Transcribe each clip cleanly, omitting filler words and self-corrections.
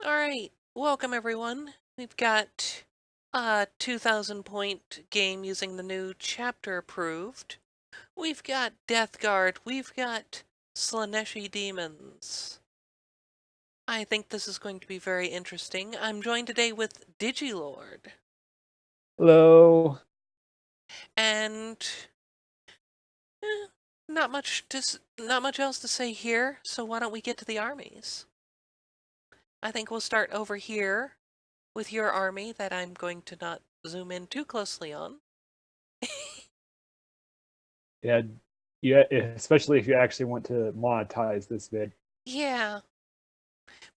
Alright, welcome everyone. We've got a 2,000 point game using the new chapter approved. We've got Death Guard, we've got Slaaneshi Daemons. I think this is going to be very interesting. I'm joined today with Digilord. Hello. And eh, not much else to say here, so why don't we get to the armies? I think we'll start over here with your army that I'm going to not zoom in too closely on. Yeah, yeah, especially if you actually want to monetize this vid. Yeah,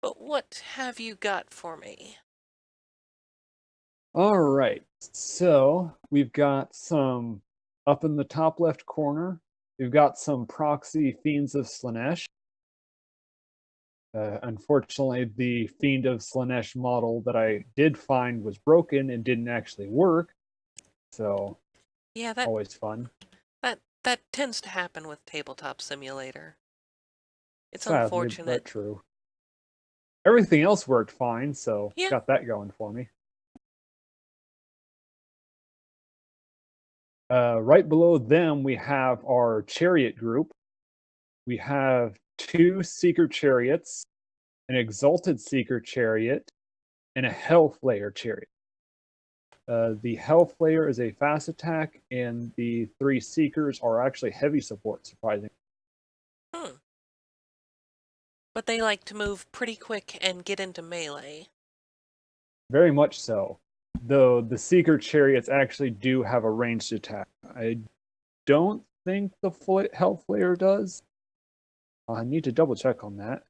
but what have you got for me? All right, so we've got some up in the top left corner. We've got some proxy Fiends of Slaanesh. Unfortunately, the Fiend of Slaanesh model that I did find was broken and didn't actually work. So, Yeah, always fun. that tends to happen with Tabletop Simulator. It's Sadly, unfortunate. but true. Everything else worked fine, so Yeah. got that going for me. Right below them, we have our chariot group. We have two Seeker chariots, an Exalted Seeker chariot, and a Hellflayer chariot. The Hellflayer is a fast attack, and the three Seekers are actually heavy support, surprisingly. Hmm. But they like to move pretty quick and get into melee. Very much so. Though the Seeker chariots actually do have a ranged attack. I don't think the Hellflayer does. I need to double check on that.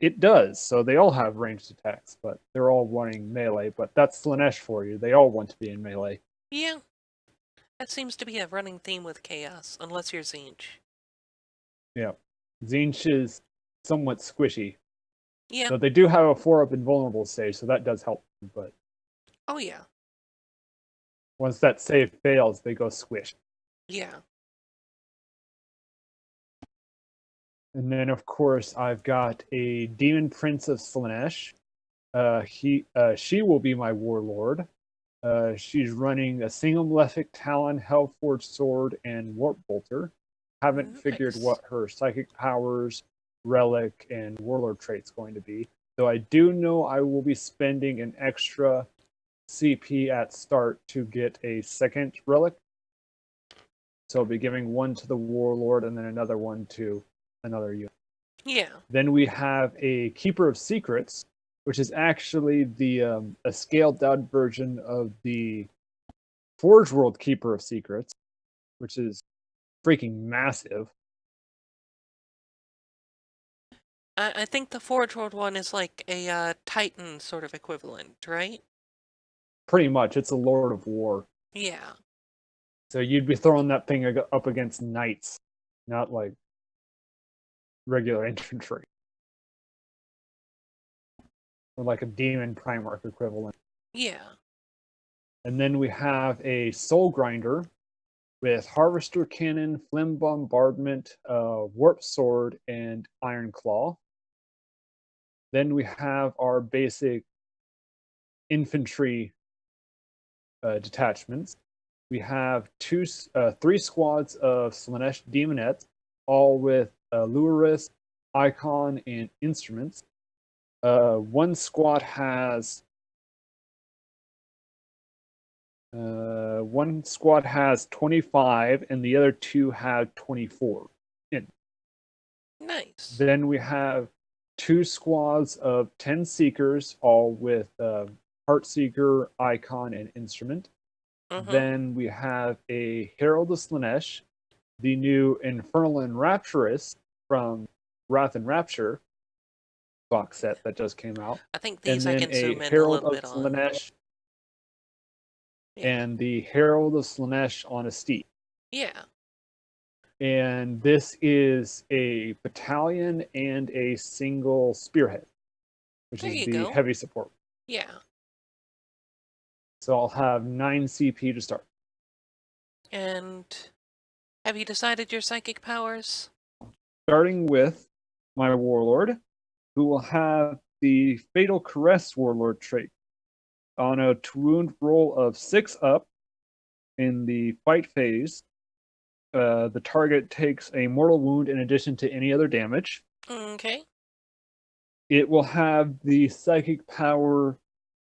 It does. So they all have ranged attacks, but they're all running melee. But that's Slaanesh for you. They all want to be in melee. Yeah, that seems to be a running theme with Chaos, unless you're Zinch. Yeah. Zinch is somewhat squishy. Yeah. So they do have a 4-up invulnerable stage, so that does help. But Oh, yeah. once that save fails, they go squish. Yeah. And then, of course, I've got a Demon Prince of Slaanesh. She will be my warlord. She's running a single malefic talon, hellforged sword, and warp bolter. Haven't figured Nice. what her psychic powers, relic, and warlord trait's going to be. Though I do know I will be spending an extra CP at start to get a second relic. So I'll be giving one to the warlord and then another one to another unit. Yeah. Then we have a Keeper of Secrets, which is actually the a scaled down version of the Forge World Keeper of Secrets, which is freaking massive. I think the Forge World one is like a Titan sort of equivalent, right? Pretty much, it's a Lord of War. Yeah. So you'd be throwing that thing up against knights, not like regular infantry. Or like a Demon Primarch equivalent. Yeah. And then we have a Soul Grinder with Harvester Cannon, Phlegm Bombardment, Warp Sword, and Iron Claw. Then we have our basic infantry detachments. We have three squads of Slaanesh Demonettes, all with Luris, Icon, and Instruments. One squad has 25, and the other two have 24. Nice. Then we have two squads of 10 Seekers, all with Heartseeker, Icon, and Instrument. Then we have a Herald of Slaanesh, the new Infernal and Rapturous from Wrath and Rapture box set that just came out. I think And these I then can a zoom in a Herald little of bit on. Slaanesh Yeah. and the Herald of Slaanesh on a steed. Yeah. And this is a battalion and a single spearhead, which There is you the go. heavy support. Yeah. So I'll have 9 CP to start. And have you decided your psychic powers? Starting with my warlord, who will have the Fatal Caress Warlord trait. On a wound roll of 6 up in the fight phase, the target takes a mortal wound in addition to any other damage. Okay. It will have the psychic power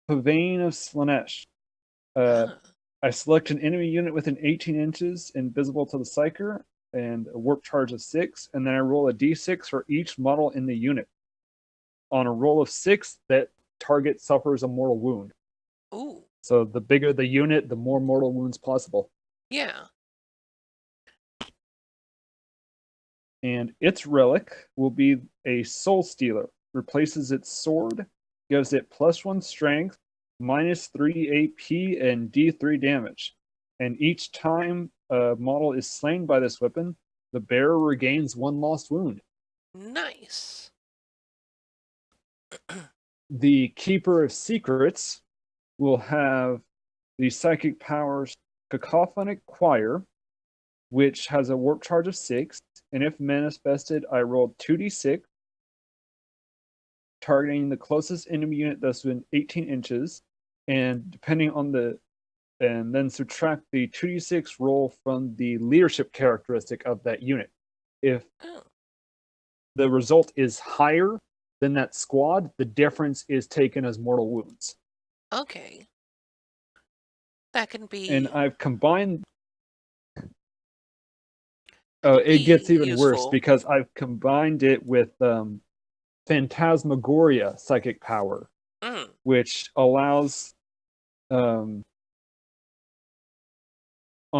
Pavane of Slaanesh. I select an enemy unit within 18 inches invisible to the Psyker and a warp charge of 6, and then I roll a d6 for each model in the unit. On a roll of 6, that target suffers a mortal wound. Ooh. So the bigger the unit, the more mortal wounds possible. Yeah. And its relic will be a Soul Stealer. Replaces its sword, gives it +1 strength, -3 AP, and D3 damage. And each time a model is slain by this weapon, the bearer regains 1 lost wound. Nice. The Keeper of Secrets will have the psychic powers Cacophonic Choir, which has a warp charge of 6, and if manifested, I rolled 2d6, targeting the closest enemy unit that's within 18 inches, and depending on and then subtract the 2d6 roll from the leadership characteristic of that unit. If the result is higher than that squad, the difference is taken as mortal wounds. Okay. That can be. And I've combined. Oh, it gets even worse because I've combined it with Phantasmagoria psychic power, which allows on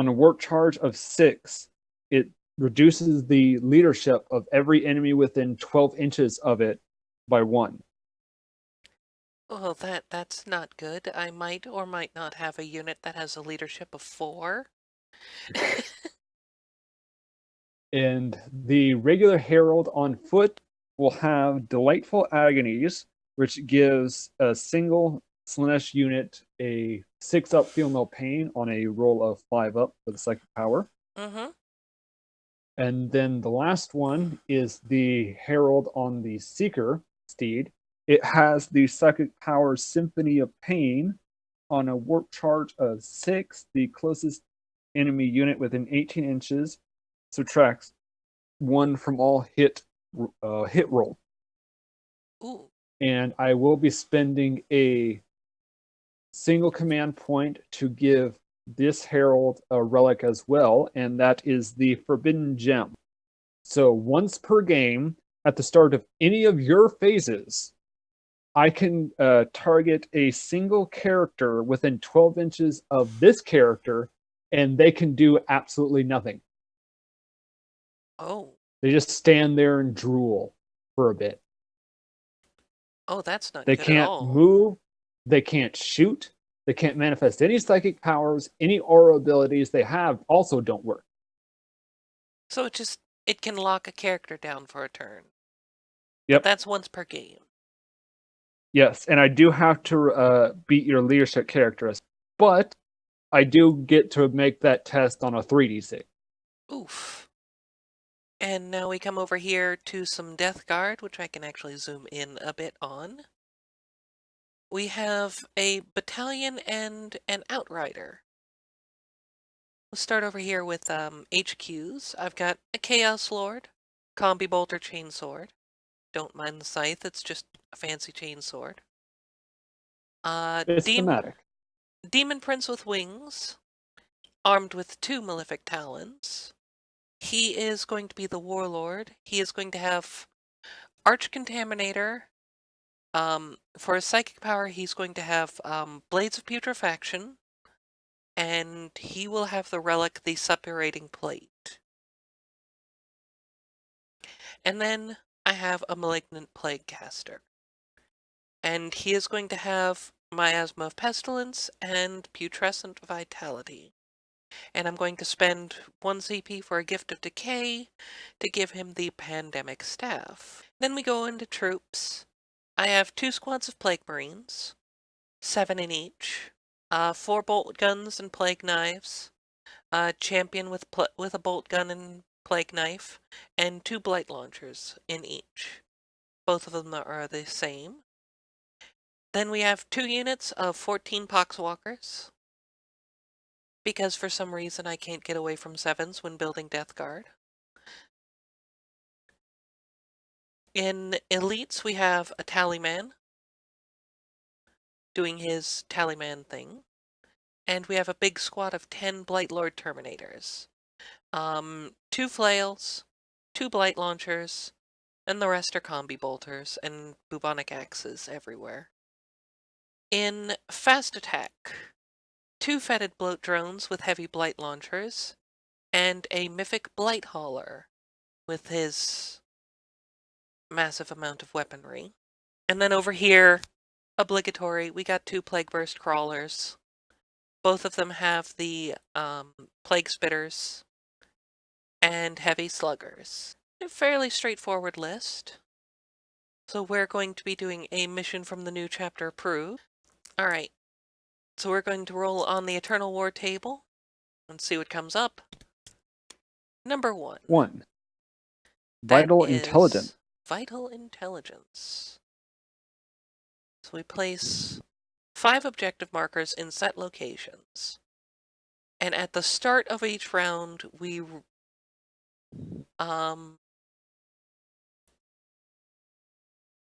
a warp charge of 6, it reduces the leadership of every enemy within 12 inches of it by 1. Well, that's not good. I might or might not have a unit that has a leadership of 4. And the regular Herald on foot will have Delightful Agonies, which gives a single Slaanesh unit a 6 up feel no pain on a roll of 5 up for the psychic power. And then the last one is the Herald on the Seeker steed. It has the psychic power Symphony of Pain. On a warp charge of 6, the closest enemy unit within 18 inches subtracts 1 from all hit roll. Ooh. And I will be spending a single command point to give this Herald a relic as well, and that is the Forbidden Gem. So once per game, at the start of any of your phases, I can target a single character within 12 inches of this character, and they can do absolutely nothing. Oh. They just stand there and drool for a bit. Oh, that's not good at all. They can't move. They can't shoot. They can't manifest any psychic powers. Any aura abilities they have also don't work. So it can lock a character down for a turn. Yep. But that's once per game. Yes, and I do have to beat your leadership characteristic, but I do get to make that test on a 3d6. Oof. And now we come over here to some Death Guard, which I can actually zoom in a bit on. We have a battalion and an outrider. We'll start over here with HQs. I've got a Chaos Lord, Combi Bolter Chainsword. Don't mind the scythe, it's just a fancy chainsword. It's thematic. Demon Prince with wings, armed with 2 Malefic Talons. He is going to be the Warlord. He is going to have Arch Contaminator. For his psychic power, he's going to have Blades of Putrefaction, and he will have the relic, the Suppurating Plate. And then I have a Malignant Plague Caster, and he is going to have Miasma of Pestilence and Putrescent Vitality. And I'm going to spend 1 CP for a Gift of Decay to give him the Pandemic Staff. Then we go into troops. I have 2 squads of Plague Marines, 7 in each, 4 bolt guns and plague knives, a champion with a bolt gun and plague knife, and 2 blight launchers in each. Both of them are the same. Then we have 2 units of 14 Poxwalkers. Because for some reason I can't get away from 7s when building Death Guard. In Elites, we have a Tallyman doing his Tallyman thing. And we have a big squad of 10 Blightlord Terminators. 2 Flails, 2 Blight Launchers, and the rest are Combi Bolters and Bubonic Axes everywhere. In Fast Attack, 2 Fetid Bloat Drones with heavy Blight Launchers, and a Mythic Blight Hauler with his massive amount of weaponry. And then over here, obligatory, we got 2 Plague Burst Crawlers. Both of them have the Plague Spitters and Heavy Sluggers. A fairly straightforward list. So we're going to be doing a mission from the new chapter approved. Alright, so we're going to roll on the Eternal War table and see what comes up. Number 1. 1. Vital That is Intelligence. Vital Intelligence. So we place 5 objective markers in set locations. And at the start of each round, we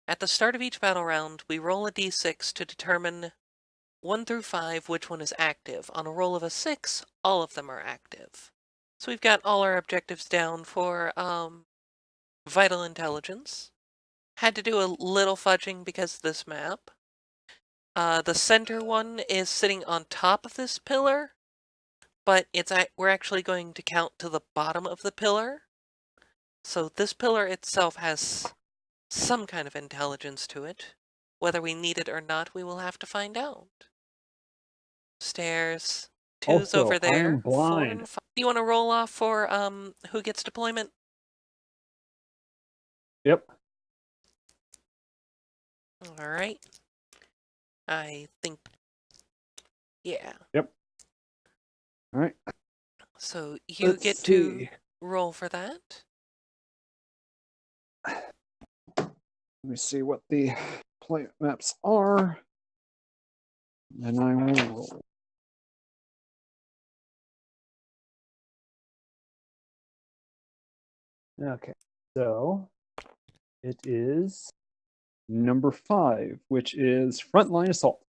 at the start of each battle round, we roll a d6 to determine 1 through 5 which one is active. On a roll of a 6, all of them are active. So we've got all our objectives down for Vital Intelligence. Had to do a little fudging because of this map. The center one is sitting on top of this pillar, but we're actually going to count to the bottom of the pillar. So this pillar itself has some kind of intelligence to it. Whether we need it or not, we will have to find out. Stairs. 2's Also, over there. I am 4 blind. and 5. Do you want to roll off for who gets deployment? Yep. Alright. I think... yeah. Yep. Alright. So you get to roll for that. Let me see what the planet maps are. And I will roll. Okay, so it is number 5, which is Frontline Assault.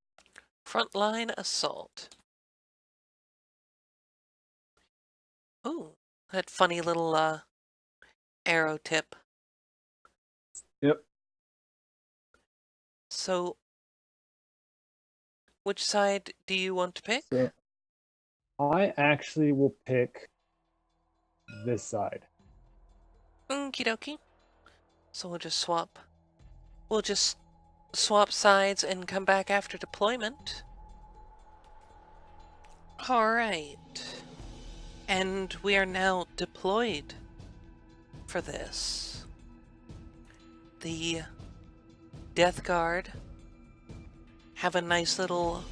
Frontline Assault. Ooh, that funny little arrow tip. Yep. So, which side do you want to pick? So I actually will pick this side. Okie dokie. So we'll just swap. We'll just swap sides and come back after deployment. Alright. And we are now deployed for this. The Death Guard have a nice little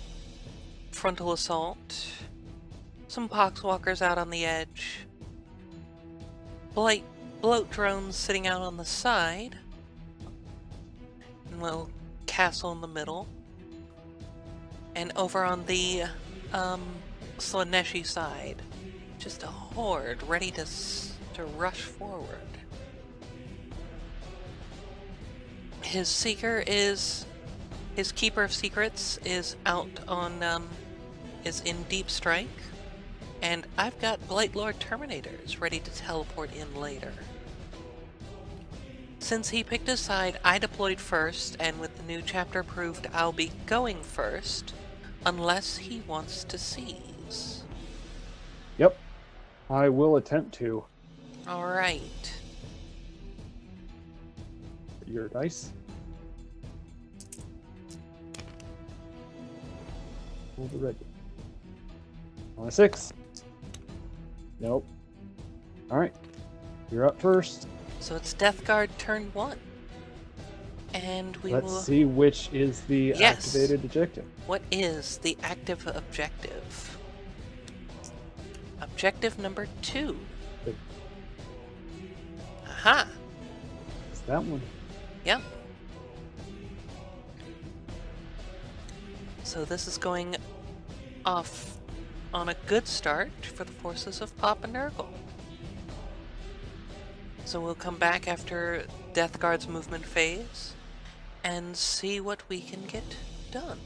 frontal assault. Some Poxwalkers out on the edge. Bloat drones sitting out on the side. And a little castle in the middle. And over on the Slaaneshi side, just a horde ready to rush forward. His Keeper of Secrets is out on, is in Deep Strike. And I've got Blightlord Terminators ready to teleport in later. Since he picked a side, I deployed first, and with the new chapter approved, I'll be going first, unless he wants to seize. Yep. I will attempt to. Alright. Your dice. Ready. On a 6. Nope. Alright. You're up first. So it's Death Guard turn 1. And we Let's will... see which is the activated objective. What is the active objective? Objective number 2. Aha! It's that one. Yep. So this is going off on a good start for the forces of Papa Nurgle. So we'll come back after Death Guard's movement phase and see what we can get done.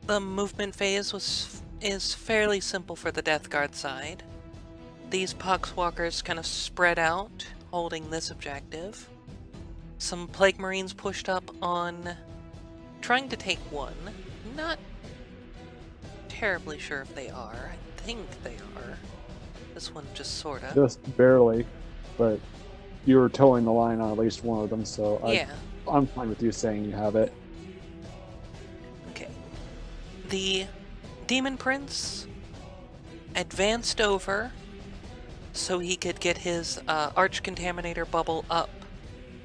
The movement phase is fairly simple for the Death Guard side. These Poxwalkers kind of spread out, holding this objective. Some Plague Marines pushed up on trying to take one. Not terribly sure if they are. I think they are. This one just sorta. Just barely, but you were towing the line on at least one of them, so Yeah. I'm fine with you saying you have it. Okay. The Demon Prince advanced over so he could get his Arch Contaminator bubble up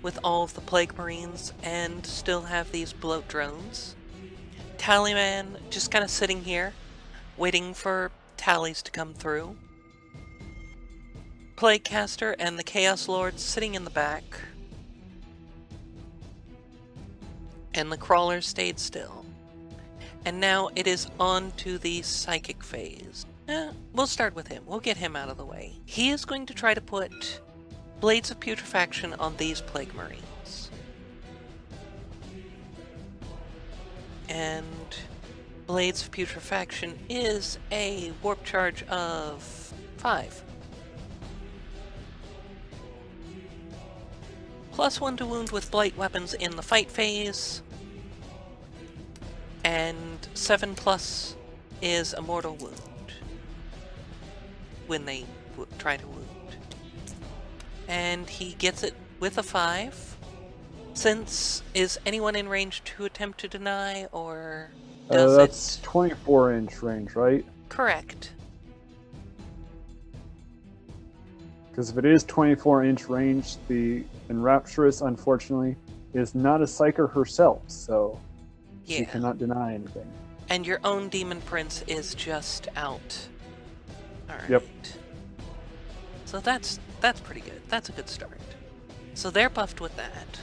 with all of the Plague Marines and still have these bloat drones. Tallyman just kind of sitting here, waiting for tallies to come through. Plaguecaster and the Chaos Lord sitting in the back. And the Crawlers stayed still. And now it is on to the Psychic phase. We'll start with him. We'll get him out of the way. He is going to try to put Blades of Putrefaction on these Plague Marines. And Blades of Putrefaction is a warp charge of 5. +1 to wound with blight weapons in the fight phase. And 7+ is a mortal wound when they try to wound. And he gets it with a 5. Since, is anyone in range to attempt to deny, or does that's 24-inch range, right? Correct. Because if it is 24-inch range, the Enrapturous, unfortunately, is not a Psyker herself, so she cannot deny anything. And your own Demon Prince is just out. Alright. Yep. So that's pretty good. That's a good start. So they're buffed with that.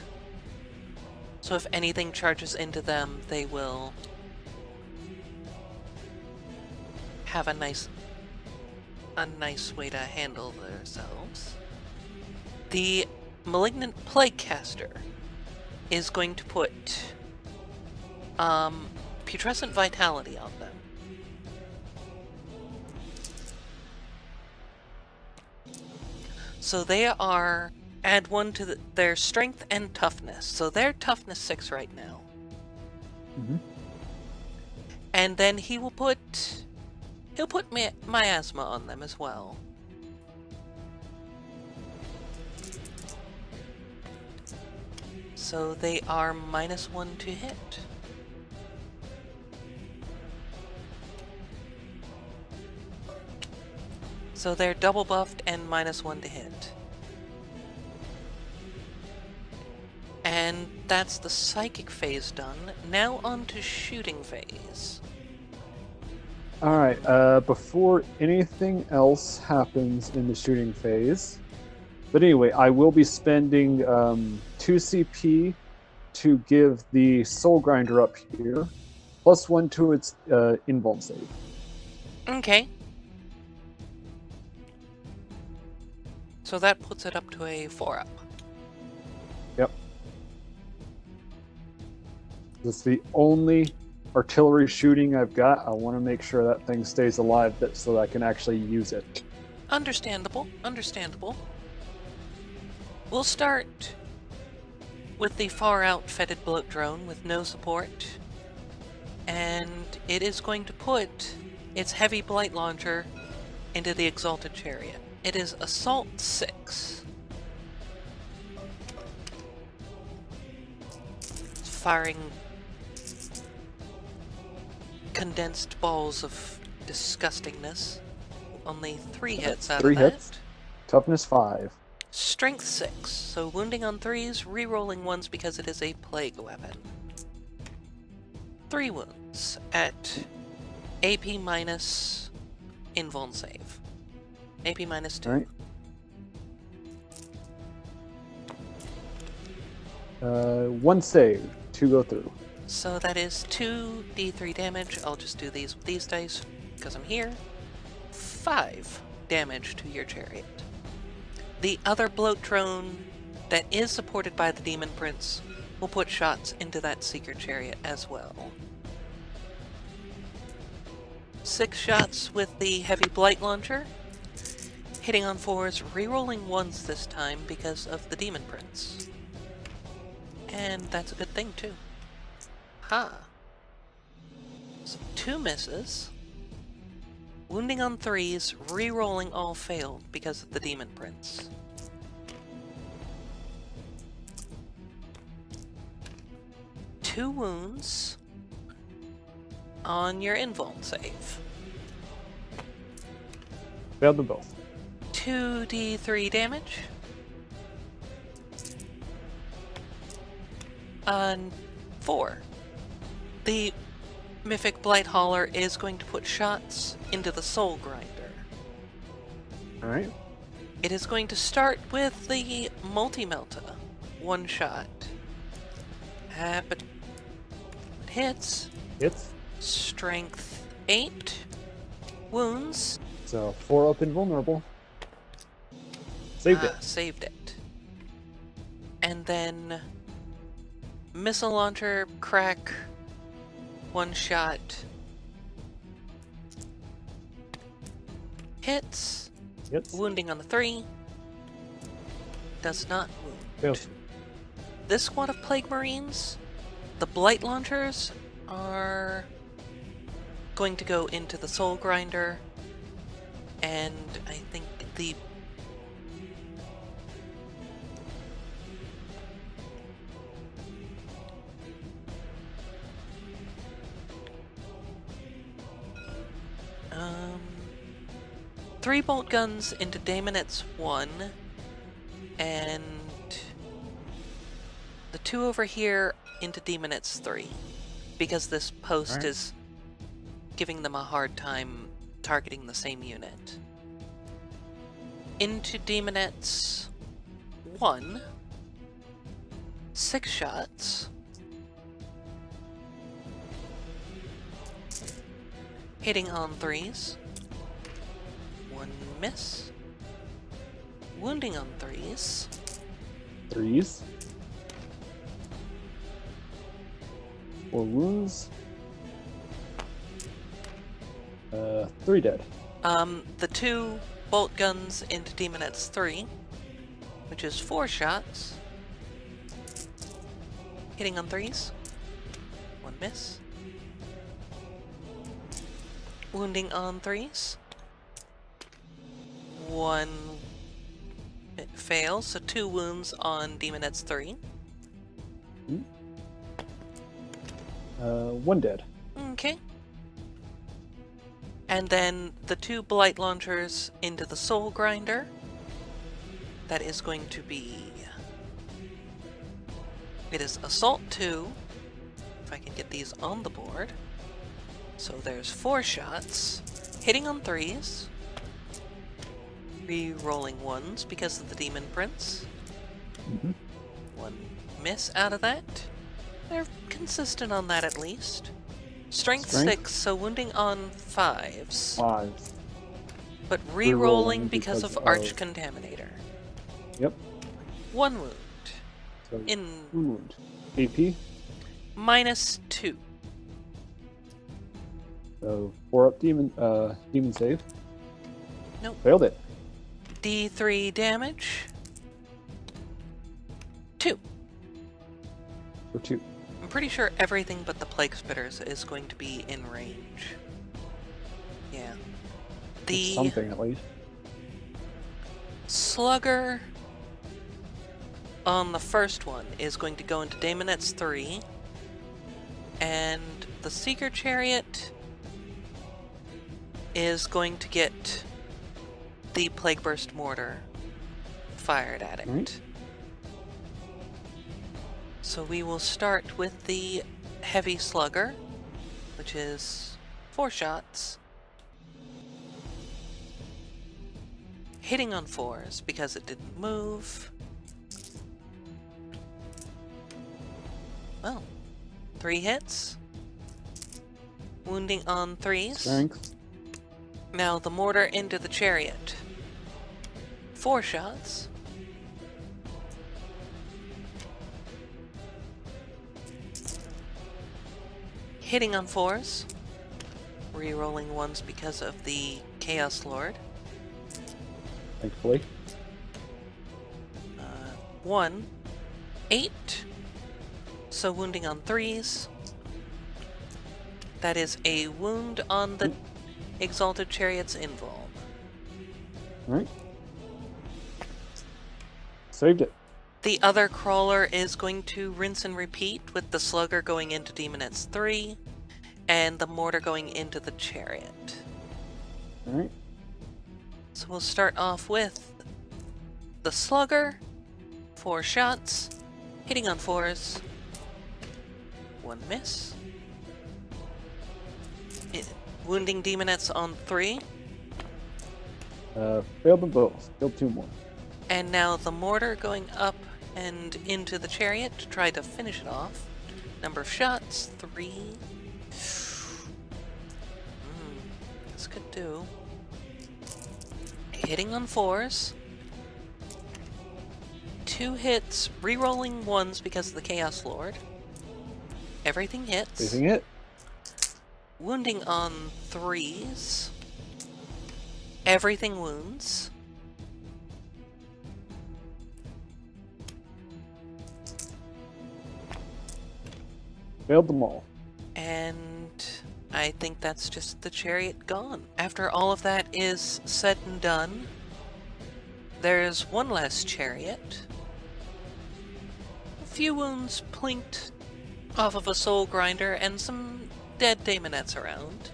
So if anything charges into them, they will have a nice way to handle themselves. The Malignant Plaguecaster is going to put Putrescent Vitality on them. So they are add 1 to their strength and toughness. So they're toughness 6 right now. Mm-hmm. And then he'll put Miasma on them as well. So they are -1 to hit. So they're double buffed and -1 to hit. And that's the Psychic phase done. Now on to Shooting phase. Alright, before anything else happens in the shooting phase, but anyway, I will be spending 2 CP to give the Soul Grinder up here, +1 to its invuln save. Okay. So that puts it up to a 4-up. Yep. That's the only artillery shooting I've got. I want to make sure that thing stays alive so that I can actually use it. Understandable. Understandable. We'll start with the far-out Fetid Bloat Drone with no support. And it is going to put its Heavy Blight Launcher into the Exalted Chariot. It is Assault 6. It's firing condensed balls of disgustingness. Only 3 hits out of that. 3 hits. Toughness 5. Strength 6. So wounding on 3s, re-rolling 1s because it is a plague weapon. 3 wounds at AP minus invuln save. AP minus 2. Alright. 1 save. 2 go through. So that is 2d3 damage. I'll just do these with these dice because I'm here. 5 damage to your chariot. The other bloat drone that is supported by the Demon Prince will put shots into that Seeker Chariot as well. 6 shots with the Heavy Blight Launcher, hitting on 4s, rerolling 1s this time because of the Demon Prince. And that's a good thing too. Ha! So 2 misses. Wounding on 3s, rerolling all failed because of the Demon Prince. Two wounds on your invuln save. Failed them both. 2d3 damage. On 4. The Mythic Blight Hauler is going to put shots into the Soul Grinder. Alright. It is going to start with the Multi-Melta. 1 shot. But it hits. Hits. Strength 8. Wounds. So 4 up invulnerable. Saved it. Saved it. And then Missile Launcher, crack. 1 shot. Hits. Hits. Wounding on the 3. Does not wound. Fails. This squad of Plague Marines, the Blight Launchers are going to go into the Soul Grinder, and I think the three bolt guns into Daemonets 1, and the 2 over here into Demonets 3, because this post is giving them a hard time targeting the same unit. Into Demonets 1, 6 shots. Hitting on 3s. 1 miss. Wounding on 3s. 3s. 4 wounds. 3 dead. The 2 bolt guns into Demonets 3, which is 4 shots. Hitting on 3s. 1 miss. Wounding on 3s. 1 fails, so 2 wounds on Demonets 3. 1 dead. Okay. And then the 2 Blight Launchers into the Soul Grinder. That is going to be... It is Assault 2, if I can get these on the board. So there's 4 shots. Hitting on 3s. Re-rolling 1s because of the Demon Prince. 1 miss out of that. They're consistent on that at least. Strength 6, so wounding on 5s. 5. But re-rolling because of Arch Contaminator. Yep. 1 wound. So In 1 wound. AP. -2. So 4 up demon save. Nope. Failed it. D3 damage. 2. For 2. I'm pretty sure everything but the Plague Spitters is going to be in range. Yeah. The Something at least. Slugger on the first one is going to go into Daemonets 3, and the Seeker Chariot is going to get the Plague Burst Mortar fired at it. Right. So we will start with the Heavy Slugger, which is 4 shots. Hitting on 4s because it didn't move. Well, 3 hits. Wounding on 3s. Strength. Now the mortar into the chariot. 4 shots. Hitting on 4s. Rerolling 1s because of the Chaos Lord. Thankfully. 1. 8. So wounding on 3s. That is a wound on the Exalted Chariot's invuln. Alright. Saved it. The other crawler is going to rinse and repeat with the slugger going into Demonette's 3 and the mortar going into the chariot. Alright. So we'll start off with the slugger. 4 shots. Hitting on 4s. 1 miss. Wounding Demonettes on 3. Failed them both. Failed 2 more. And now the mortar going up and into the chariot to try to finish it off. Number of shots, 3. This could do. Hitting on 4s. 2 hits, re-rolling 1s because of the Chaos Lord. Everything hits. Saving it. Wounding on 3s. Everything wounds. Failed them all. And I think that's just the chariot gone. After all of that is said and done, there's one less chariot. A few wounds plinked off of a soul grinder and some dead Daemonettes around.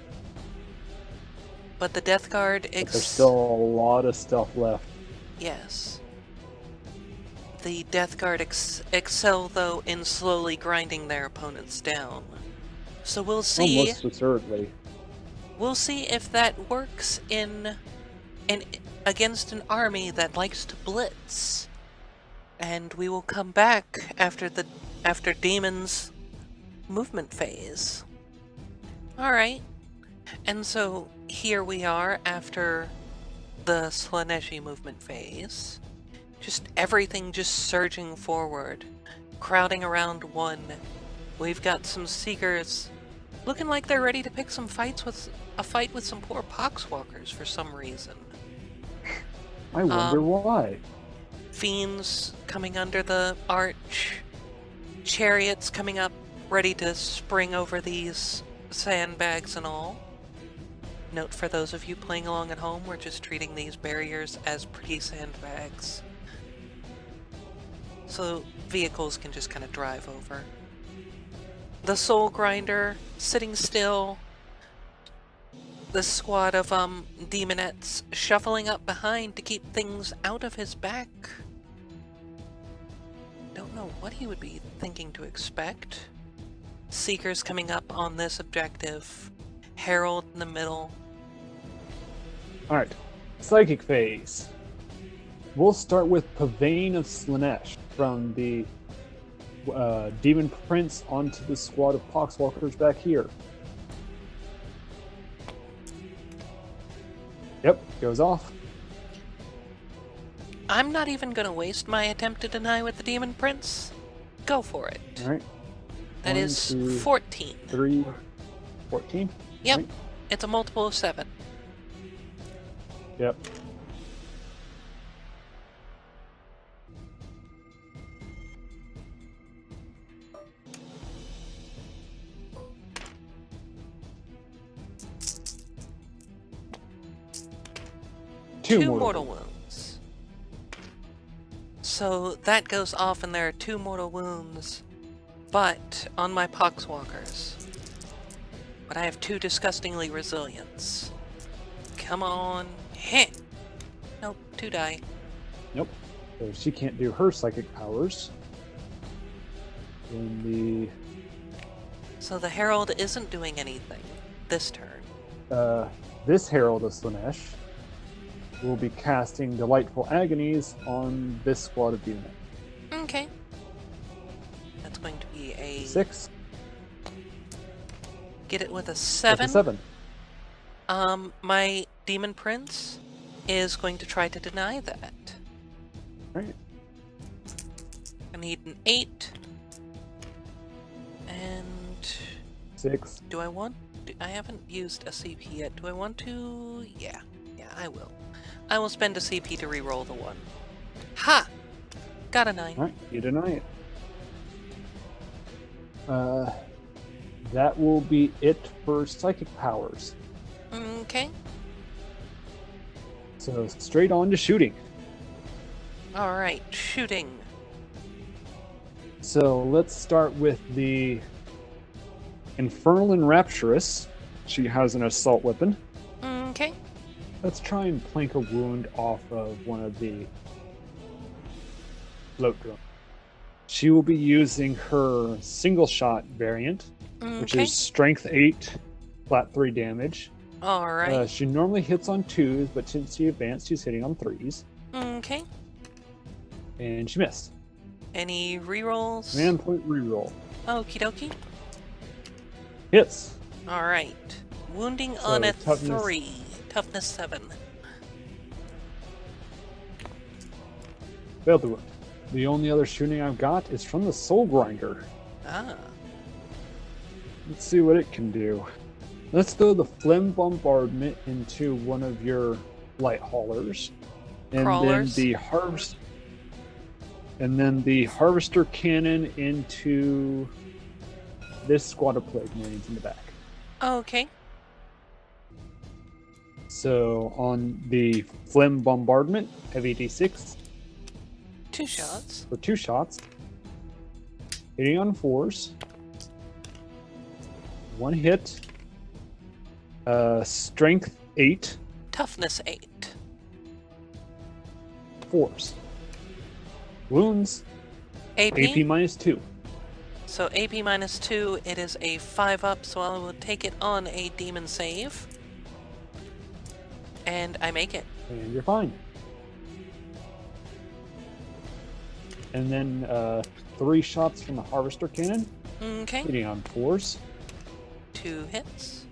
But the Death Guard There's still a lot of stuff left. Yes. The Death Guard excel, though, in slowly grinding their opponents down. So we'll see. Almost absurdly. We'll see if that works against an army that likes to blitz. And we will come back after Demon's movement phase. Alright. And so here we are after the Slaaneshi movement phase. Just everything just surging forward, crowding around 1. We've got some Seekers looking like they're ready to pick some fights with some poor Poxwalkers for some reason. I wonder why. Fiends coming under the arch, chariots coming up ready to spring over these sandbags and all. Note for those of you playing along at home, we're just treating these barriers as pretty sandbags. So vehicles can just kind of drive over. The Soul Grinder sitting still. The squad of Demonettes shuffling up behind to keep things out of his back. Don't know what he would be thinking to expect. Seekers coming up on this objective. Herald in the middle. Alright. Psychic phase. We'll start with Pavane of Slaanesh from the Demon Prince onto the squad of Poxwalkers back here. Yep, goes off. I'm not even going to waste my attempt to deny with the Demon Prince. Go for it. Alright. That is 14. 3, 14? Yep. Right. It's a multiple of 7. Yep. Two mortal wounds. So that goes off and there are 2 mortal wounds, but on my Poxwalkers. But I have 2 disgustingly resilience. Come on. Hit! Nope, 2 die. Nope. So she can't do her psychic powers. So the Herald isn't doing anything this turn. This Herald of Slaanesh will be casting Delightful Agonies on this squad of demons. Okay. That's going to be a 6. Get it with a That's 7. a 7. My Demon Prince is going to try to deny that. Right. I need an 8. And 6. do I want... I haven't used a CP yet. Do I want to... Yeah, I will. I will spend a CP to reroll the 1. Ha! Got a 9. Alright, you deny it. That will be it for psychic powers. Okay. So straight on to shooting. Alright, shooting. So let's start with the Infernal and Rapturous. She has an assault weapon. Okay. Let's try and plank a wound off of one of the float drones. She will be using her single shot variant, which is strength 8, flat 3 damage. Alright. She normally hits on 2s, but since she advanced, she's hitting on 3s. Okay. And she missed. Any rerolls? Command point reroll. Okie dokie. Hits. Alright. Wounding So on a toughness- 3. Toughness 7. Failed the wound. The only other shooting I've got is from the Soul Grinder. Ah. Let's see what it can do. Let's throw the Phlegm Bombardment into one of your light haulers. And Crawlers. then the Harvester Cannon into this squad of Plague Marines in the back. Okay. So on the Phlegm Bombardment, heavy d6 2 shots. for 2 shots. Hitting on 4s. 1 hit. Strength 8. Toughness 8. 4s. Wounds, AP. AP minus 2. So AP minus 2, it is a 5 up, so I will take it on a demon save. And I make it. And you're fine. And then 3 shots from the Harvester Cannon, Okay. hitting on 4s. 2 hits.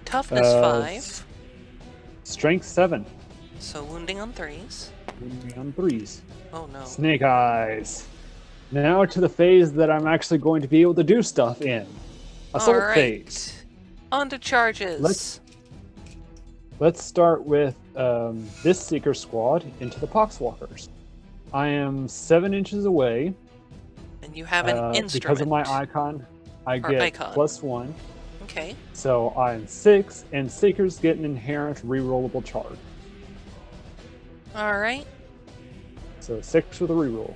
Toughness 5. Strength 7, So wounding on 3s. hitting on 3s. Oh no. Snake Eyes. Now to the phase that I'm actually going to be able to do stuff in. Assault phase. On to charges. Let's start with this Seeker Squad into the Poxwalkers. I am 7 inches away. And you have an instrument. Because of my icon, I get icon. +1. Okay. So I'm 6, and Seekers get an inherent rerollable charge. Alright. So 6 with a reroll.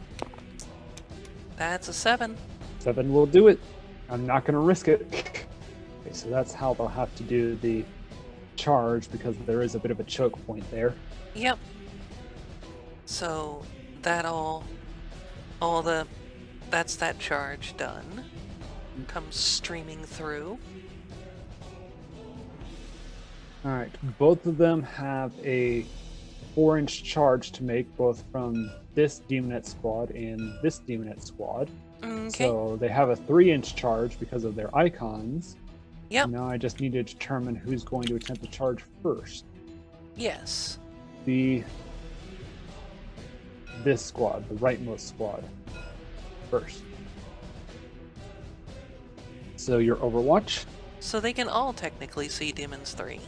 That's a 7. 7 will do it. I'm not going to risk it. Okay, so that's how they'll have to do the charge, because there is a bit of a choke point there. Yep. So that that's that charge done. Comes streaming through. Alright, both of them have a 4-inch charge to make, both from this Demonette squad and this Demonette squad. Okay. So they have a 3-inch charge because of their icons. Yep. Now I just need to determine who's going to attempt to charge first. Yes. This squad, the rightmost squad, first. So your Overwatch. So they can all technically see Demons 3.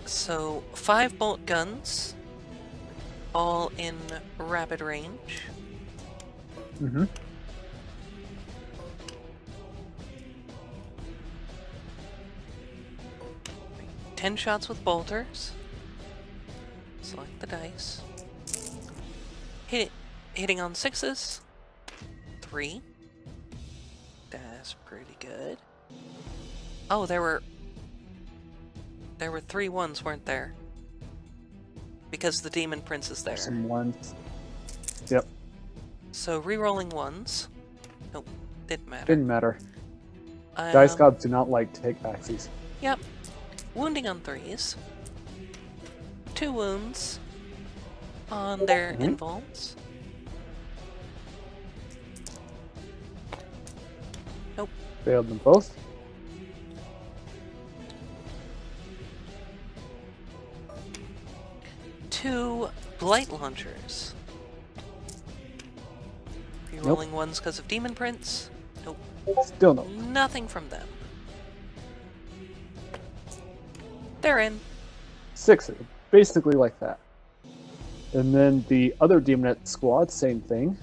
So 5 bolt guns, all in rapid range. Mm-hmm. Ten shots with bolters. Select the dice. Hitting on 6s. 3. That's pretty good. Oh, there were 3 1s, weren't there? Because the Demon Prince is there. Some ones. Yep. So re-rolling 1s. Nope, didn't matter. Didn't matter. Dice gods do not like take backsies. Yep. Wounding on 3s. 2 wounds on their invulns. Failed them both. 2 blight launchers. Rerolling ones because of demon prints. Nope. Still no. Nothing from them. They're in. 6, basically like that. And then the other demonette squad, same thing.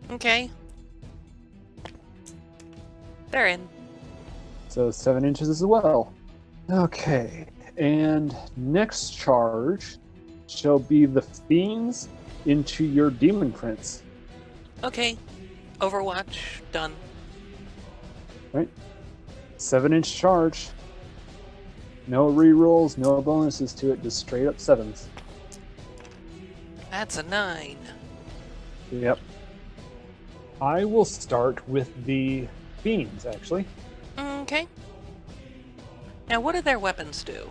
Okay. They're in. So 7 inches as well. Okay, and next charge shall be the fiends into your demon prince. Okay. Overwatch. Done. Right? 7-inch charge. No rerolls, no bonuses to it, just straight up 7s. That's a 9. Yep. I will start with the fiends, actually. Okay. Now, what do their weapons do?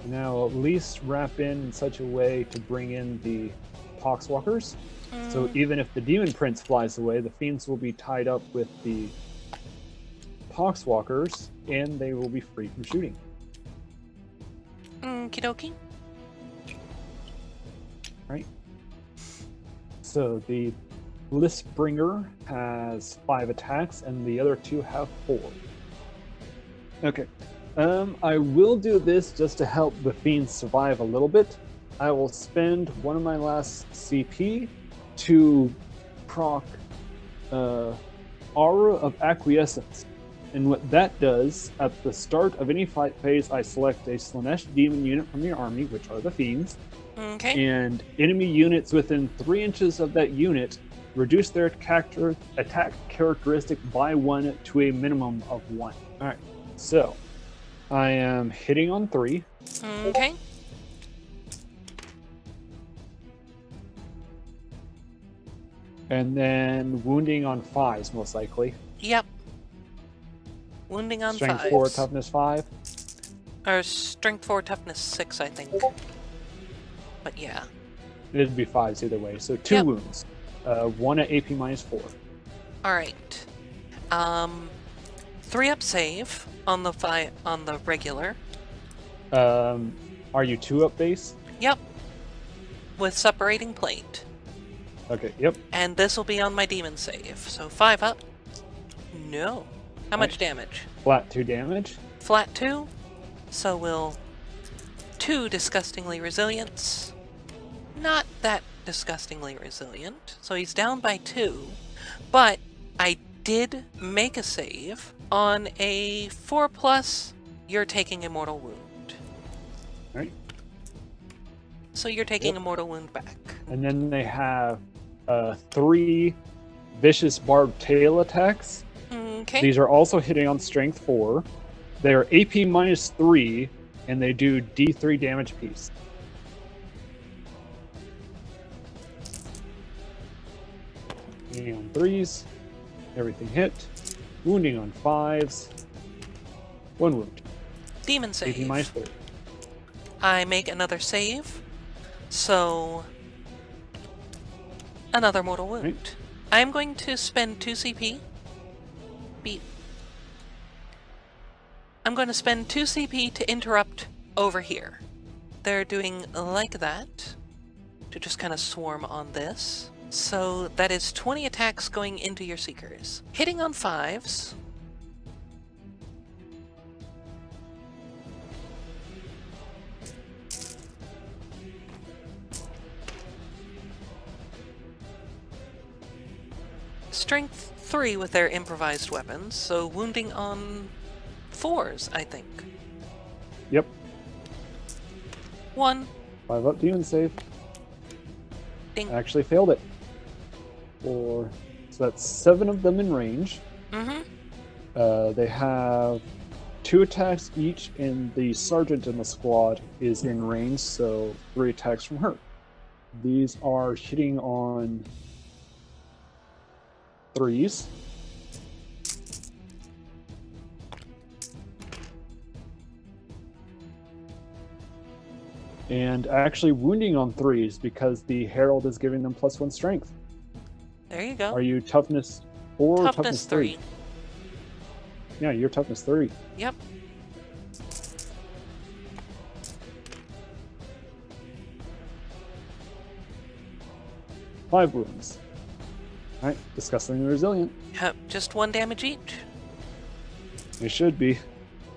Now, at least wrap in such a way to bring in the poxwalkers. So even if the demon prince flies away, the fiends will be tied up with the poxwalkers, and they will be free from shooting. Okie dokie. Right. So the Blissbringer has 5 attacks, and the other 2 have 4. Okay. I will do this just to help the fiends survive a little bit. I will spend one of my last CP to proc Aura of Acquiescence. And what that does, at the start of any fight phase, I select a Slaaneshi demon unit from your army, which are the fiends. Okay. And enemy units within 3 inches of that unit reduce their attack characteristic by 1 to a minimum of 1. Alright, so I am hitting on 3. Okay. And then wounding on 5s, most likely. Yep. Wounding on Strength 5s. 4, toughness 5. Or strength 4, toughness 6, I think. But yeah. It'd be 5s either way. So 2 wounds. 1 at AP minus 4. Alright. 3 up save on the regular. Are you 2 up base? Yep. With separating plate. Okay, yep. And this will be on my demon save. So 5 up. No. How much damage? Flat 2 damage. Flat 2. So we'll 2 disgustingly resilience. Not that disgustingly resilient. So he's down by 2. But I did make a save on a 4+. You're taking a mortal wound. Right. So you're taking a mortal wound back. And then they have 3 vicious barbed tail attacks. Okay. These are also hitting on strength 4. They are AP minus 3, and they do D3 damage apiece. Wounding on 3s. Everything hit. Wounding on 5s. 1 wound. Demon save. AP minus 3. I make another save. So another mortal wound. Right. I'm going to spend 2 CP. I'm going to spend 2 CP to interrupt over here. They're doing like that to just kind of swarm on this. So that is 20 attacks going into your Seekers. Hitting on 5s. Strength 3 with their improvised weapons, so wounding on 4s, I think. Yep. 1. 5 up demon save. Ding. Actually failed it. 4. So that's 7 of them in range. Mm-hmm. They have 2 attacks each, and the sergeant in the squad is in range, so 3 attacks from her. These are hitting on 3s. And actually wounding on 3s because the Herald is giving them +1 strength. There you go. Are you toughness 4 or Toughness 3. Yeah, you're toughness 3. Yep. 5 wounds. Alright, disgustingly resilient. Just 1 damage each? It should be.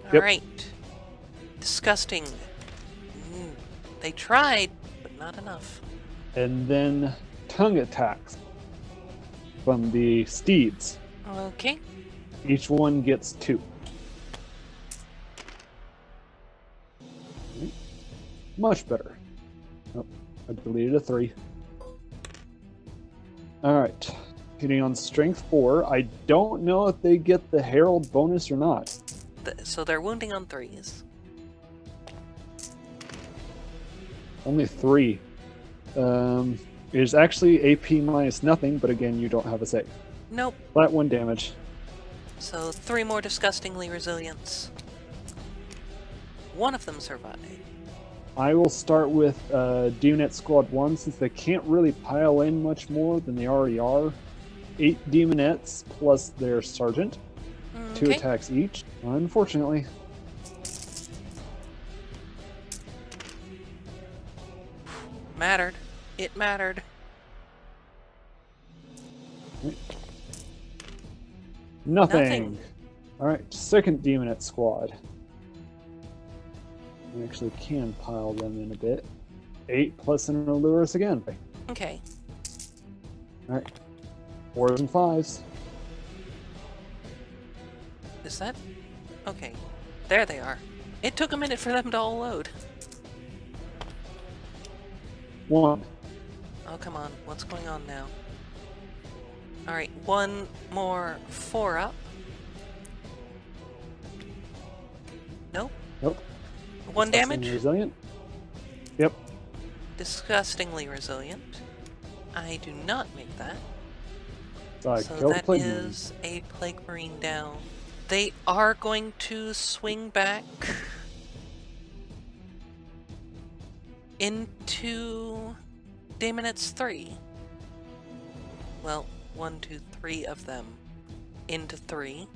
Yep. Alright. Disgusting. They tried, but not enough. And then tongue attacks from the steeds. Okay. Each one gets 2. Much better. Oh, I deleted a 3. Alright. Hitting on strength 4. I don't know if they get the Herald bonus or not. So they're wounding on 3s. Only 3. It is actually AP minus nothing, but again, you don't have a save. Nope. Flat 1 damage. So 3 more disgustingly resilience. One of them survived. I will start with Demonette Squad 1, since they can't really pile in much more than they already are. 8 Demonettes plus their Sergeant. 2 attacks each, unfortunately. Mattered. It mattered. Nothing. Alright, second Demonette Squad. We actually can pile them in a bit. 8 plus an Allurus again. Okay. Alright. 4s and 5s. Is that? Okay. There they are. It took a minute for them to all load. 1. Oh, come on. What's going on now? Alright, 1 more 4 up. Nope. Nope. 1 damage? Resilient? Yep. Disgustingly resilient. I do not make that. So that is a Plague Marine down. They are going to swing back into Daemonette's 3. Well, 1, 2, 3 of them into 3.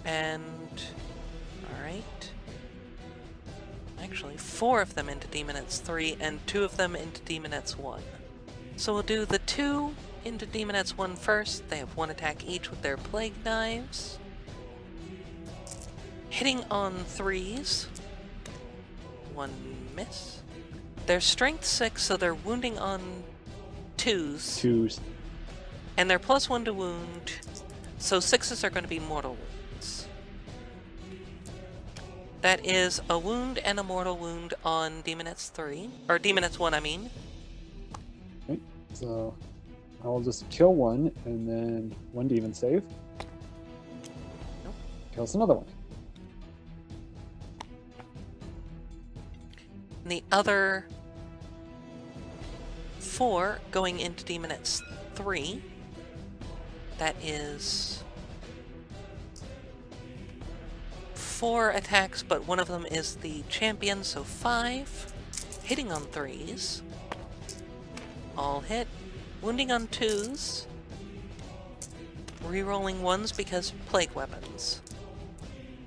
And... alright. Actually, 4 of them into Daemonette's 3 and 2 of them into Daemonette's 1. So we'll do the 2 into Daemonette's 1 first. They have 1 attack each with their Plague Knives. Hitting on 3s. 1 miss. They're strength 6, so they're wounding on 2s. 2s. And they're +1 to wound, so 6s are going to be mortal wounds. That is a wound and a mortal wound on Daemonette's 3. Or Daemonette's 1, I mean. Okay, so I'll just kill 1, and then 1 demon save. Nope. Kills another one. And the other 4 going into Daemonette's 3. That is 4 attacks, but one of them is the champion, so 5. Hitting on 3s. All hit. Wounding on 2s. Rerolling 1s because plague weapons.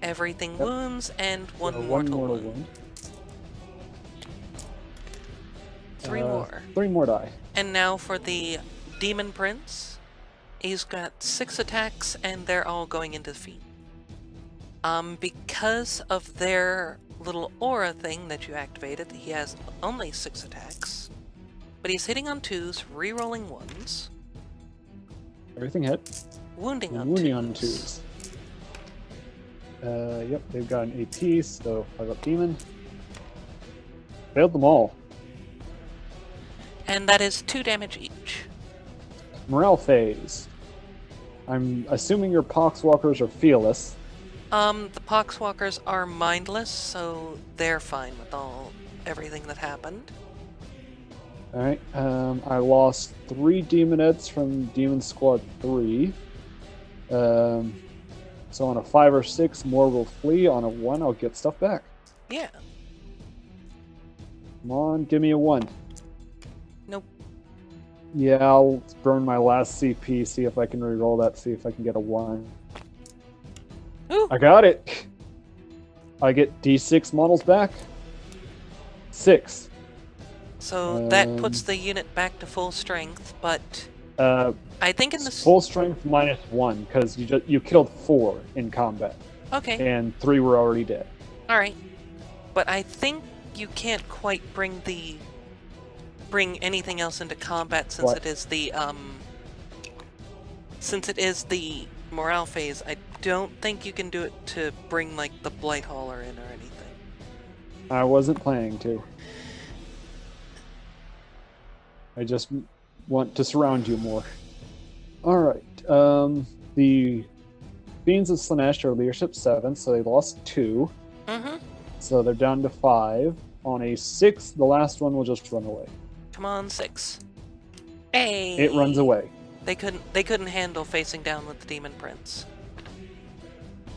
Everything wounds and 1 mortal wound. 3 more. 3 more die. And now for the Demon Prince. He's got 6 attacks and they're all going into feet. Because of their little aura thing that you activated, he has only 6 attacks. But he's hitting on 2s, rerolling 1s. Everything hit. Wounding on 2s. Yep, they've got an AP, so 5 up demon. Failed them all. And that is 2 damage each. Morale phase. I'm assuming your Poxwalkers are fearless. The Poxwalkers are mindless, so they're fine with everything that happened. Alright, I lost 3 Demonettes from Demon Squad 3. So on a 5 or 6, more will flee. On a 1, I'll get stuff back. Yeah. Come on, give me a 1. Nope. Yeah, I'll burn my last CP, see if I can reroll that, see if I can get a 1. Ooh. I got it! I get D6 models back. 6. So that puts the unit back to full strength, but I think in this full strength -1 because you killed 4 in combat. Okay. And 3 were already dead. All right, but I think you can't quite bring anything else into combat since it is the morale phase. I don't think you can do it to bring like the Blight Hauler in or anything. I wasn't planning to. I just want to surround you more. All right. The Fiends of Slaanesh are leadership 7, so they lost 2. Mm-hmm. So they're down to 5. On a 6, the last one will just run away. Come on, 6. Hey! It runs away. They couldn't handle facing down with the Demon Prince.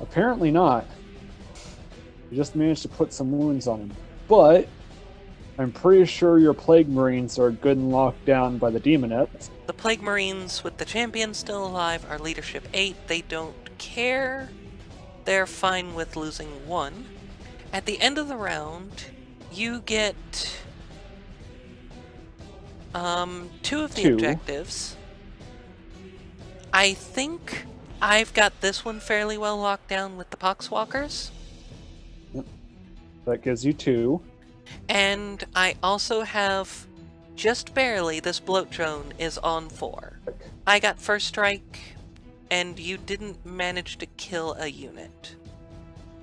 Apparently not. You just managed to put some wounds on him. But I'm pretty sure your Plague Marines are good and locked down by the Demonettes. The Plague Marines, with the champion still alive, are leadership 8. They don't care. They're fine with losing 1. At the end of the round, you get 2 of the objectives. I think I've got this one fairly well locked down with the Poxwalkers. Yep. That gives you 2. And I also have, just barely, this bloat drone is on 4. I got first strike, and you didn't manage to kill a unit.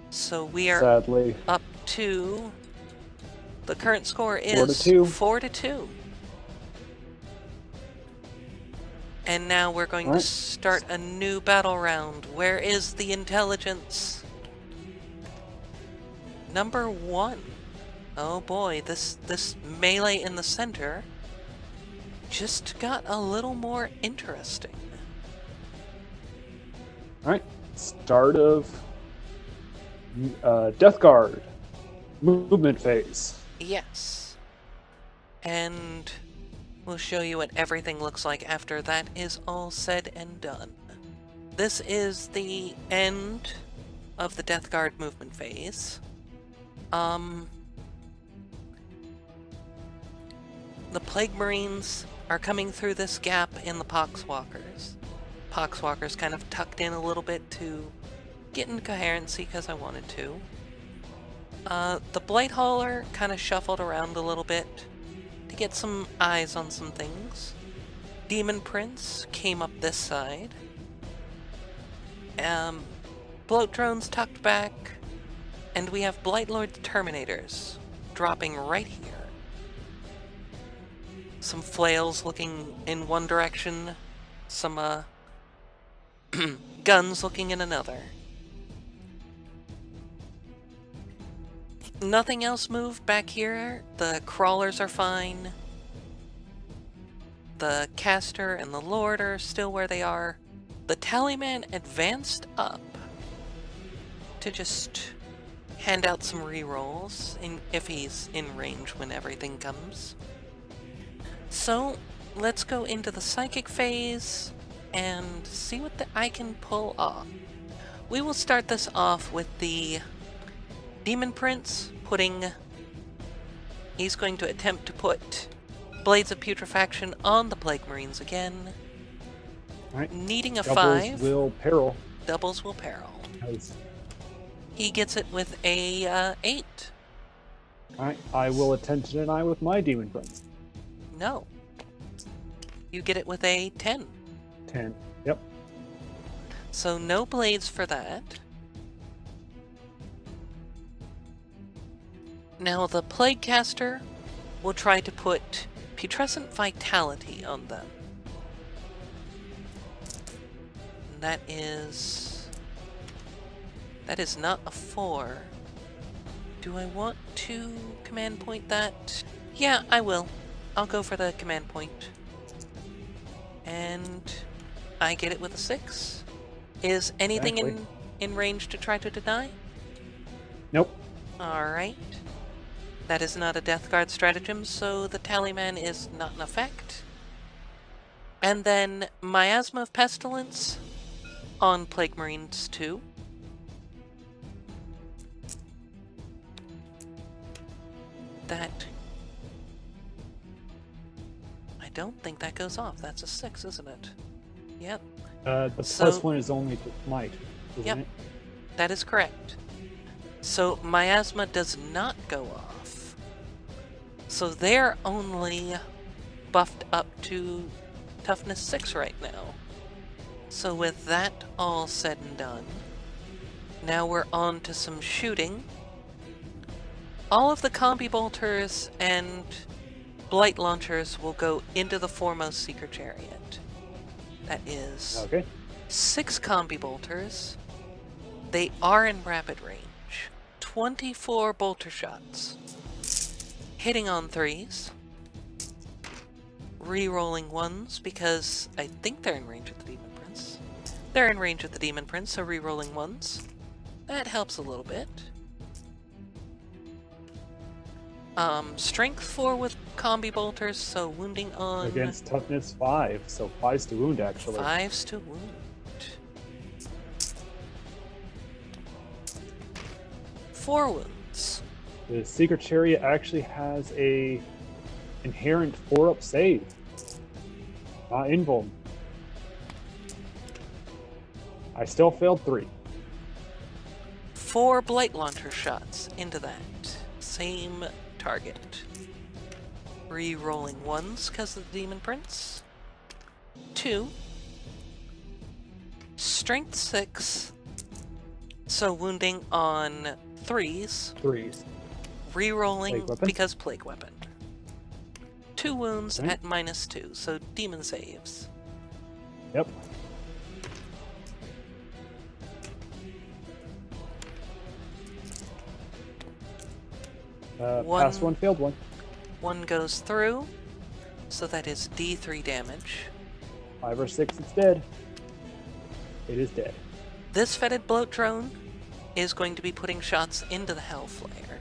So we are sadly up to, the current score is 4-2. And now we're going to start a new battle round. Where is the intelligence? Number 1. Oh boy, this melee in the center just got a little more interesting. Alright, start of Death Guard movement phase. Yes. And we'll show you what everything looks like after that is all said and done. This is the end of the Death Guard movement phase. The Plague Marines are coming through this gap in the Poxwalkers. Poxwalkers kind of tucked in a little bit to get into coherency because I wanted to. The Blight Hauler kind of shuffled around a little bit to get some eyes on some things. Demon Prince came up this side. Bloat Drones tucked back. And we have Blightlord Terminators dropping right here. Some flails looking in one direction, some guns looking in another. Nothing else moved back here. The crawlers are fine. The caster and the lord are still where they are. The tallyman advanced up to just hand out some rerolls if he's in range when everything comes. So let's go into the psychic phase and see what I can pull off. We will start this off with the Demon Prince he's going to attempt to put Blades of Putrefaction on the Plague Marines again. Right. Needing a Doubles 5. Will peril. Doubles will peril. Nice. He gets it with a 8. Alright, I will attempt to deny with my Demon Prince. No. You get it with a 10. 10. Yep. So no blades for that. Now the Plague Caster will try to put Putrescent Vitality on them. And that is not a 4. Do I want to command point that? Yeah, I will. I'll go for the command point. And I get it with a 6. Is anything in range to try to deny? Nope. Alright. That is not a Death Guard stratagem, so the Tallyman is not in effect. And then Miasma of Pestilence on Plague Marines 2. That think that goes off. That's a 6, isn't it? Yep. The plus 1 is only to smite, isn't it? That is correct. So miasma does not go off. So they're only buffed up to toughness 6 right now. So with that all said and done, now we're on to some shooting. All of the combi bolters and blight launchers will go into the foremost Seeker Chariot. That is 6 combi bolters. They are in rapid range. 24 bolter shots. Hitting on 3s. Re-rolling 1s because I think they're in range of the Demon Prince. They're in range of the Demon Prince, so re-rolling 1s. That helps a little bit. Strength 4 with combi bolters, so wounding on... Against toughness 5, so 5s to wound actually. 5s to wound. Four wounds. The Secret Chariot actually has a inherent 4-up save. Invuln. I still failed 3. 4 blight launcher shots into that. Same target. Re-rolling 1s because of the Demon Prince. 2. Strength 6. So wounding on 3s. 3s. Re-rolling because Plague Weapon. 2 wounds at -2, so demon saves. Yep. Passed 1, failed 1. 1 goes through, so that is D3 damage. 5 or 6, it's dead. It is dead. This fetid bloat drone is going to be putting shots into the Hellflare.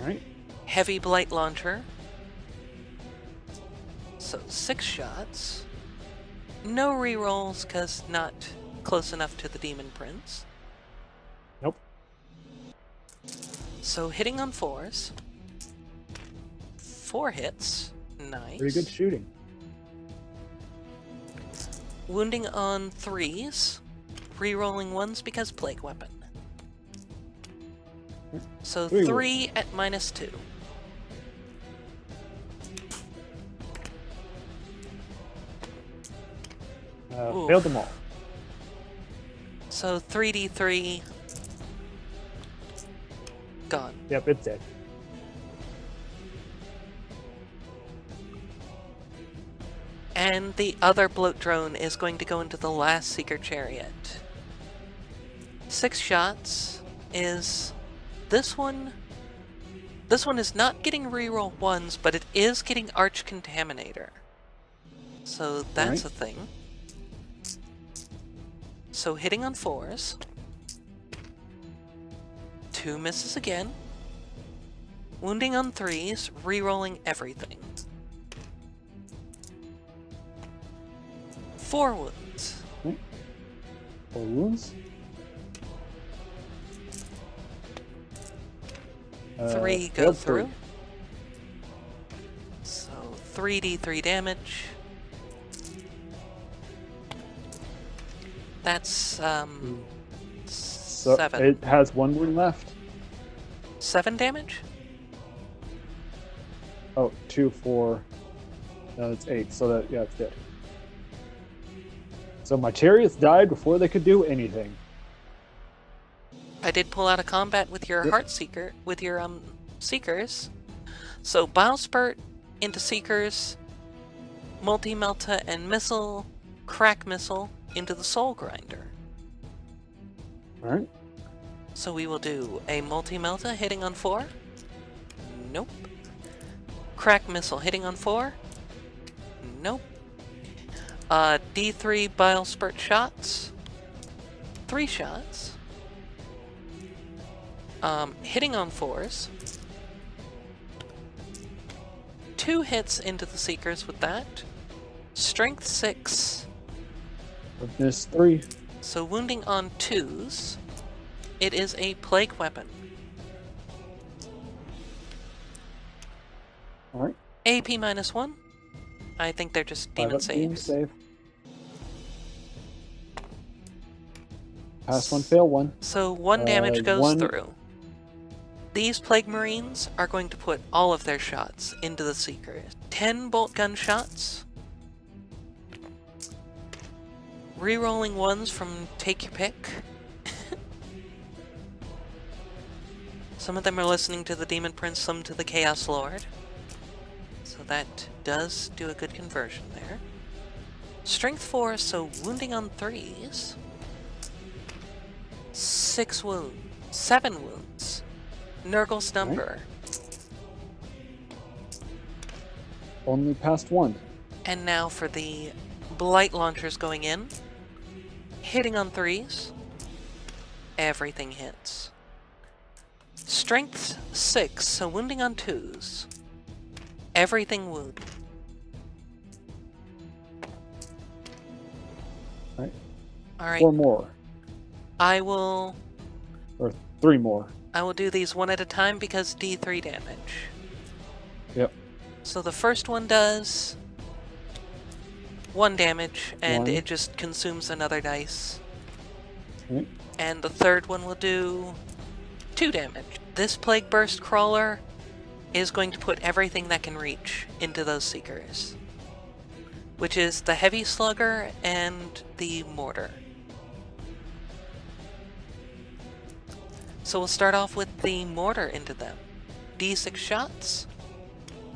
Alright. Heavy blight launcher. So 6 shots. No rerolls because not close enough to the Demon Prince. Nope. So hitting on 4s. 4 hits. Nice. Pretty good shooting. Wounding on 3s. Rerolling 1s because Plague Weapon. So 3 at -2. Failed them all. So 3d3. Gone. Yep, it's dead. And the other bloat drone is going to go into the last Seeker Chariot. 6 shots is this one. This one is not getting reroll 1s, but it is getting Arch Contaminator. So that's a thing. So hitting on 4s. 2 misses again. Wounding on 3s, rerolling everything. 4 wounds. 4 wounds. 3 go through. So 3d3 damage. That's So 7. it has 1 wound left. 7 damage? Oh, 2, 4. No, it's 8. So that it's dead. So my chariots died before they could do anything. I did pull out a combat with your Heart Seeker, with your Seekers. So Bile Spurt into Seekers, Multi-Melta and Missile, Crack Missile into the Soul Grinder. Alright. So we will do a Multi-Melta hitting on 4. Nope. Crack Missile hitting on 4. Nope. D3 Bile Spurt shots. 3 shots. Hitting on 4s. 2 hits into the Seekers with that. Strength 6. Toughness 3. So wounding on 2s. It is a Plague Weapon. Alright. AP -1. I think they're just 5 demon up being saves. safe. Pass one, fail one. So 1 damage goes one- through. These Plague Marines are going to put all of their shots into the Seekers. 10 bolt gun shots. Rerolling ones from take your pick. Some of them are listening to the Demon Prince, some to the Chaos Lord. So that does do a good conversion there. Strength 4, so wounding on 3s. 6 wounds. 7 wounds. Nurgle's number. Only passed one. And now for the Blight Launchers going in. Hitting on 3s. Everything hits. Strength 6, so wounding on 2s. Everything wound. Right. Alright. 4 more. I will 3 more. do these one at a time because D3 damage. Yep. So the first one does 1 damage, and 1. it just consumes another dice. Right. And the third one will do 2 damage. This Plague Burst Crawler is going to put everything that can reach into those Seekers, which is the Heavy Slugger and the Mortar. So we'll start off with the Mortar into them. D6 shots.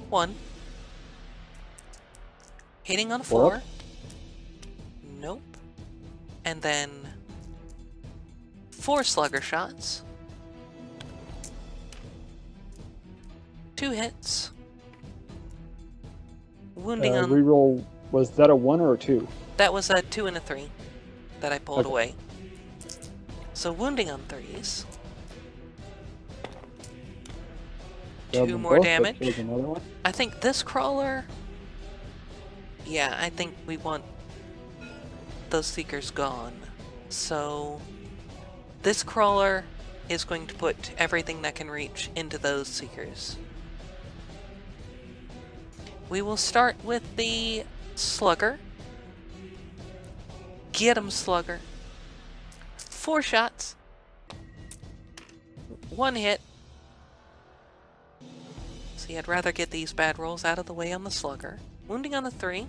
1. Hitting on a 4. Nope. And then 4 Slugger shots. 2 hits. Wounding on... Reroll, was that a 1 or a 2? That was a 2 and a 3 that I pulled Okay. away. So wounding on 3s. 2 more damage. There's another one. I think this crawler... Yeah, I think we want those Seekers gone. So this crawler is going to put everything that can reach into those Seekers. We will start with the Slugger. Get 'em, Slugger. 4 shots. 1 hit. See, I'd rather get these bad rolls out of the way on the Slugger. Wounding on a 3.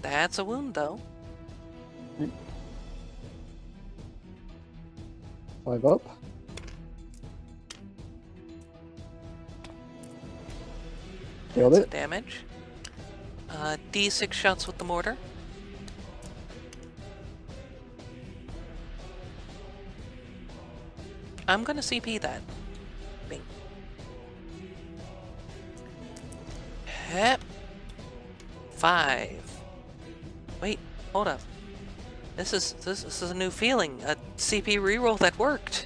That's a wound, though. 5 up. Failed That's it. damage. D6 shots with the mortar. I'm gonna CP that. Bing. Hep. 5. Wait, hold up. This is a new feeling. A CP reroll that worked.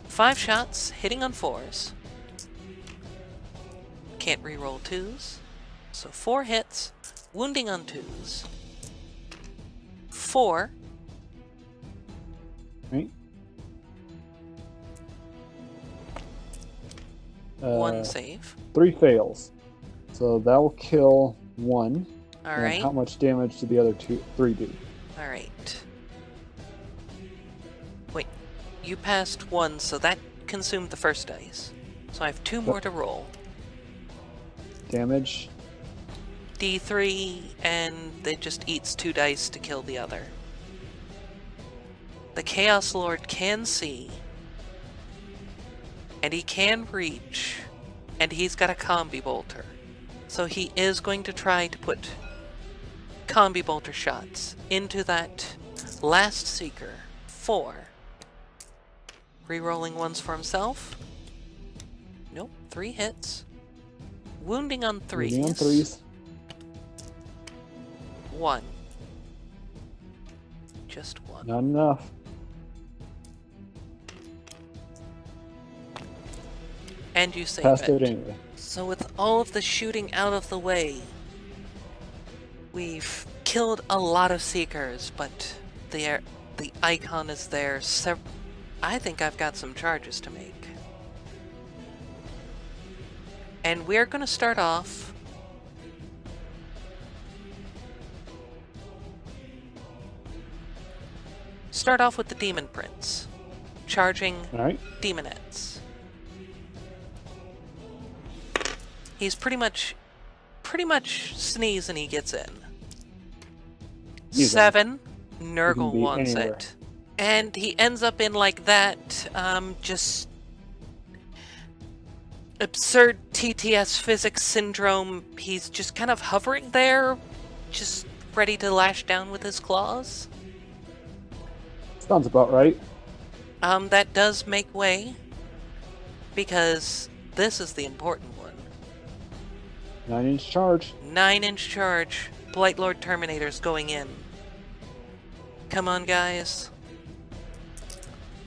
5 shots, hitting on 4s. Can't reroll 2s. So 4 hits, wounding on 2s. 4. Right. 1 save. 3 fails. So that will kill 1. Alright. How much damage did the other 3 do? Alright. Wait, you passed 1, so that consumed the first dice. So I have 2 more to roll. Damage. D3, and it just eats 2 dice to kill the other. The Chaos Lord can see, and he can reach, and he's got a combi bolter. So he is going to try to put combi bolter shots into that last Seeker. 4. Rerolling ones for himself. Nope, 3 hits. Wounding on 3s. Wounding on 3s. 1. Just 1. Not enough. And you save Passed it. it anyway. So with all of the shooting out of the way, we've killed a lot of Seekers, but the icon is there. I think I've got some charges to make. And we're going to start off Start off with the Demon Prince, charging All right. Demonettes. He's pretty much sneeze and he gets in. He's 7, in. Nurgle be wants anywhere. it. And he ends up in like that, just absurd TTS physics syndrome. He's just kind of hovering there, just ready to lash down with his claws. Sounds about right. That does make way, because this is the important one. 9-inch charge. 9-inch charge. Blightlord Terminator's going in. Come on, guys.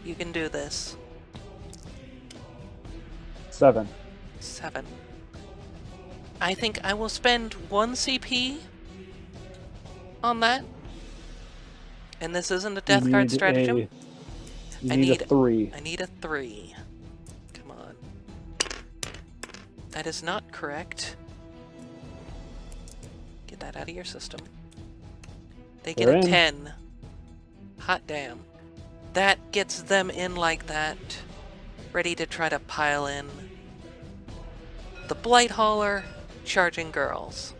You can do this. 7. 7. I think I will spend 1 CP on that. And this isn't a death card stratagem. You need a 3. I need a 3. Come on. That is not correct. Get that out of your system. They get They're a in. 10. Hot damn. That gets them in like that. Ready to try to pile in. The Blight Hauler, charging girls.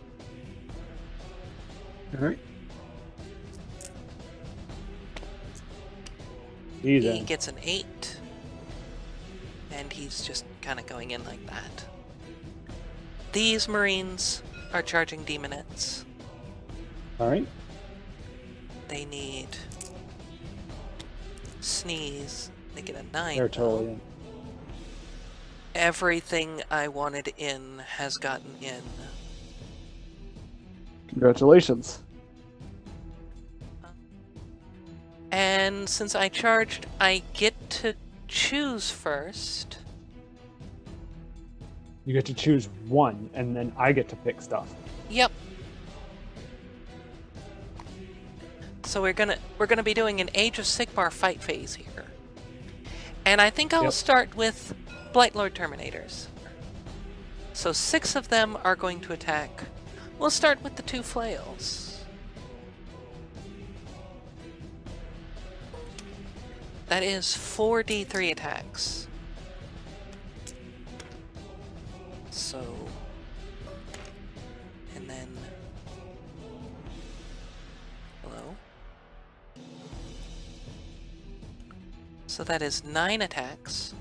All right. He's He in. gets an 8. And he's just kind of going in like that. These Marines are charging Demonettes. All right. They need sneeze. They get a 9. They're totally in. Everything I wanted in has gotten in. Congratulations. And since I charged, I get to choose first. You get to choose one, and then I get to pick stuff. Yep. So we're gonna be doing an Age of Sigmar fight phase here. And I think I'll Yep. start with Blightlord Terminators. So 6 of them are going to attack. We'll start with the 2 flails. That is 4d3 attacks. So, and then, hello? So that is 9 attacks,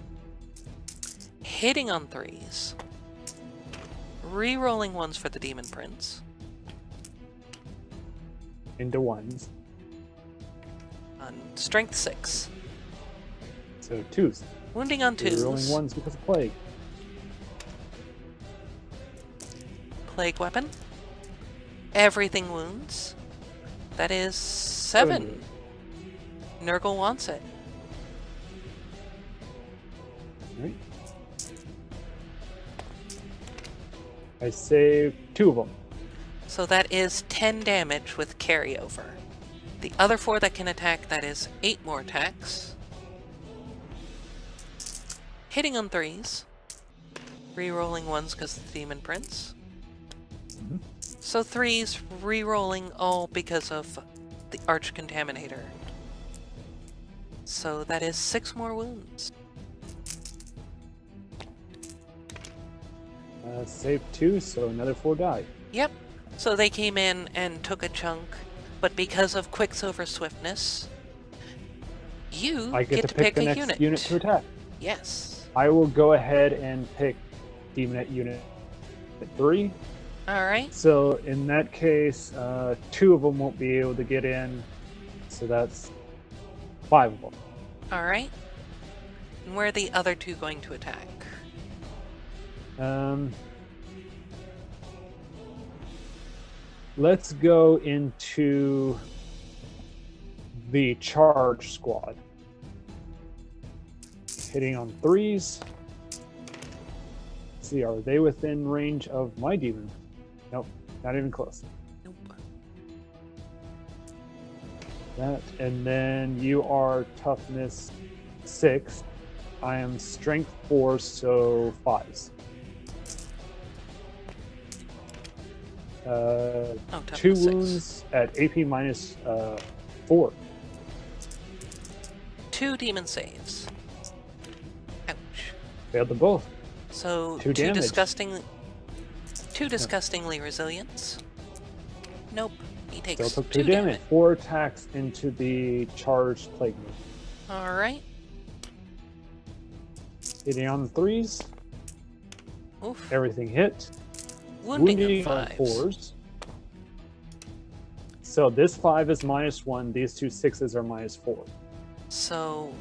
hitting on 3s, re-rolling 1s for the Demon Prince, Into 1s. on strength 6, So 2s. wounding on You're rolling 2s, 1s because of plague. plague weapon, everything wounds, that is 7, Nurgle wants it. Right. I saved 2 of them. So that is 10 damage with carryover. The other 4 that can attack, that is 8 more attacks. Hitting on 3s. Re-rolling 1s because of the Demon Prince. Mhm. So 3s, re-rolling all because of the Arch Contaminator. So that is 6 more wounds. Saved 2, so another 4 died. Yep. So they came in and took a chunk, but because of Quicksilver Swiftness, you I get to pick the a next unit to attack. Yes. I will go ahead and pick Demonette unit at 3. Alright. So in that case, 2 of them won't be able to get in. So that's 5 of them. Alright. And where are the other 2 going to attack? Let's go into the charge squad. Hitting on 3s. Let's see, are they within range of my demon? Nope, not even close. Nope. That, and then you are toughness 6. I am strength 4, so 5s. Oh, 2 toughness 6. wounds at AP minus 4. 2 demon saves. Ouch. Failed them both. So Two two damage. disgustingly resilience. Nope. He takes Still took 2 2 damage. 4 attacks into the charged plague move. Alright. Hitting on the 3s. Oof. Everything hit. Wounding on on 5s. 4s. So this 5 is -1. These 2 6s are -4. So,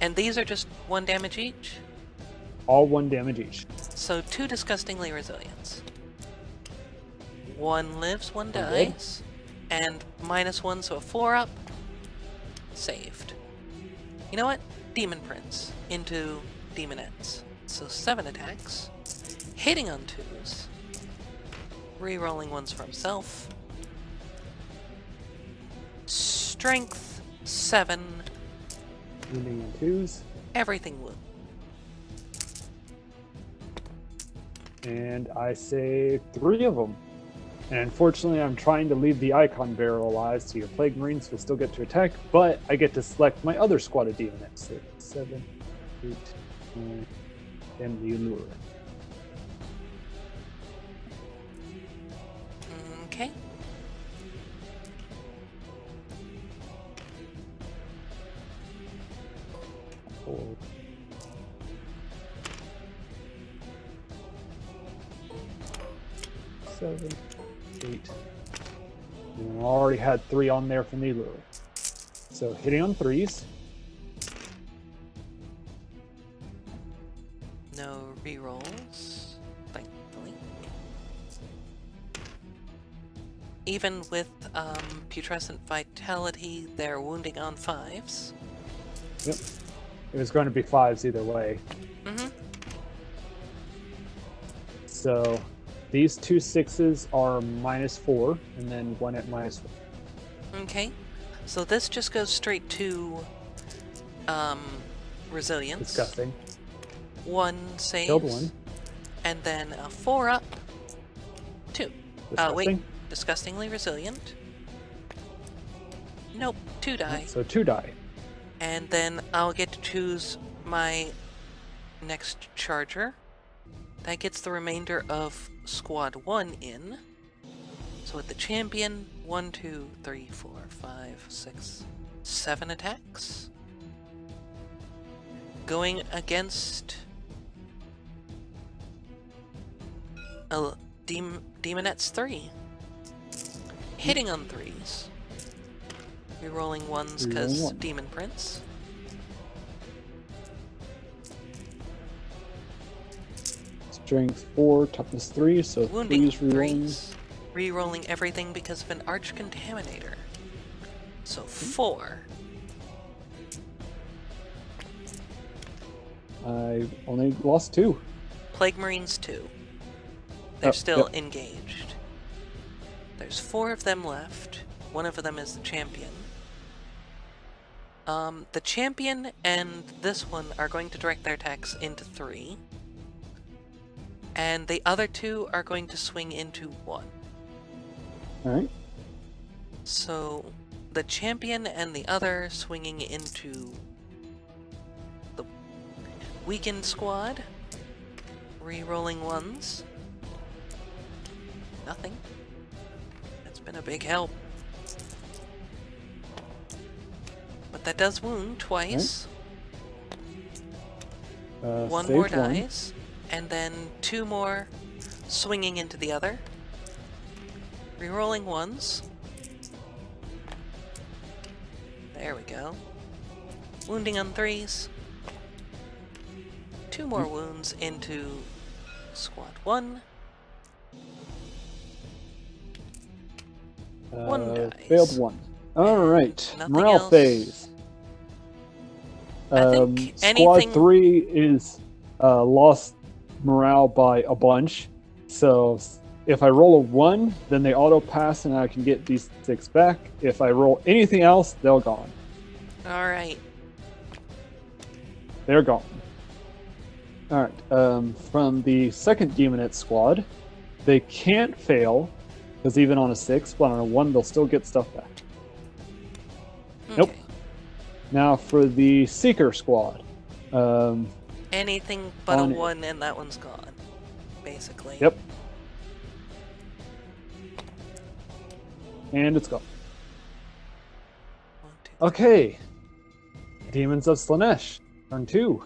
and these are just 1 damage each? All 1 damage each. So 2 disgustingly resilience. 1 lives, 1 Okay. dies. And -1, so a 4 up. Saved. You know what? Demon Prince into Demonettes. So 7 attacks. Hitting on 2s. Rerolling 1s for himself. Strength 7. Wounding in 2s. Everything wound. And I save 3 of them. And unfortunately, I'm trying to leave the icon bearer alive, so your Plague Marines will still get to attack, but I get to select my other squad of Demonettes. 6, 7, 8, 9, and the Allure. Okay. Four. Seven, 8. And I already had 3 on there from the Allure. So hitting on 3s. No rerolls, thankfully. Even with putrescent vitality, they're wounding on 5s. Yep. It was going to be 5s either way. Mm-hmm. So these 2 6s are -4, and then 1 at -1. Okay. So this just goes straight to resilience. Disgusting. 1 saves. Killed 1. And then a 4 up. 2. Disgusting. Wait. Disgustingly resilient. Nope. 2 die. So 2 die. And then I'll get to choose my next charger. That gets the remainder of Squad 1 in. So with the champion, 1, 2, 3, 4, 5, 6, 7 attacks. Going against Demonettes 3. Hitting on 3s. Rerolling 1s because Reroll 1. Demon Prince. Strength 4, toughness 3, so Wounding 3s rerolling. 3s. Rerolling everything because of an Arch Contaminator. So 4. I only lost 2. Plague Marines 2. They're Oh, still yep. engaged. There's 4 of them left. One of them is the champion. The champion and this one are going to direct their attacks into 3. And the other 2 are going to swing into 1. Alright. So the champion and the other swinging into the weakened squad. Rerolling 1s. Nothing. That's been a big help. But that does wound twice. One more Saved 1. dies. And then 2 more swinging into the other. Rerolling 1s. There we go. Wounding on 3s. 2 more wounds into Squad 1. 1 dies. Failed 1. Alright. Nothing Morale else. phase. I think Squad anything- 3 is lost morale by a bunch. So if I roll a 1, then they auto pass and I can get these 6 back. If I roll anything else, they're gone. Alright. They're gone. Alright. From the second Demonette squad, they can't fail, because even on a 6, but on a 1, they'll still get stuff back. Nope. Okay. Now for the Seeker squad. Anything but a on it. 1 and that one's gone, basically. Yep. And it's gone. 1, 2, Okay. Demons of Slaanesh. Turn 2.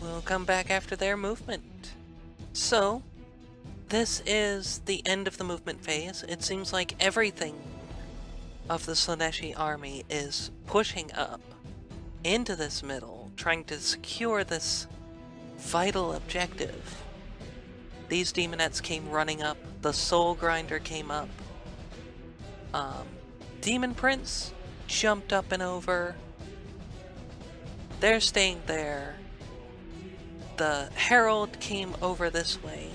We'll come back after their movement. So, this is the end of the movement phase. It seems like everything of the Slaaneshi army is pushing up into this middle, trying to secure this vital objective. These demonettes came running up. The Soul Grinder came up. Demon Prince jumped up and over. They're staying there. The Herald came over this way.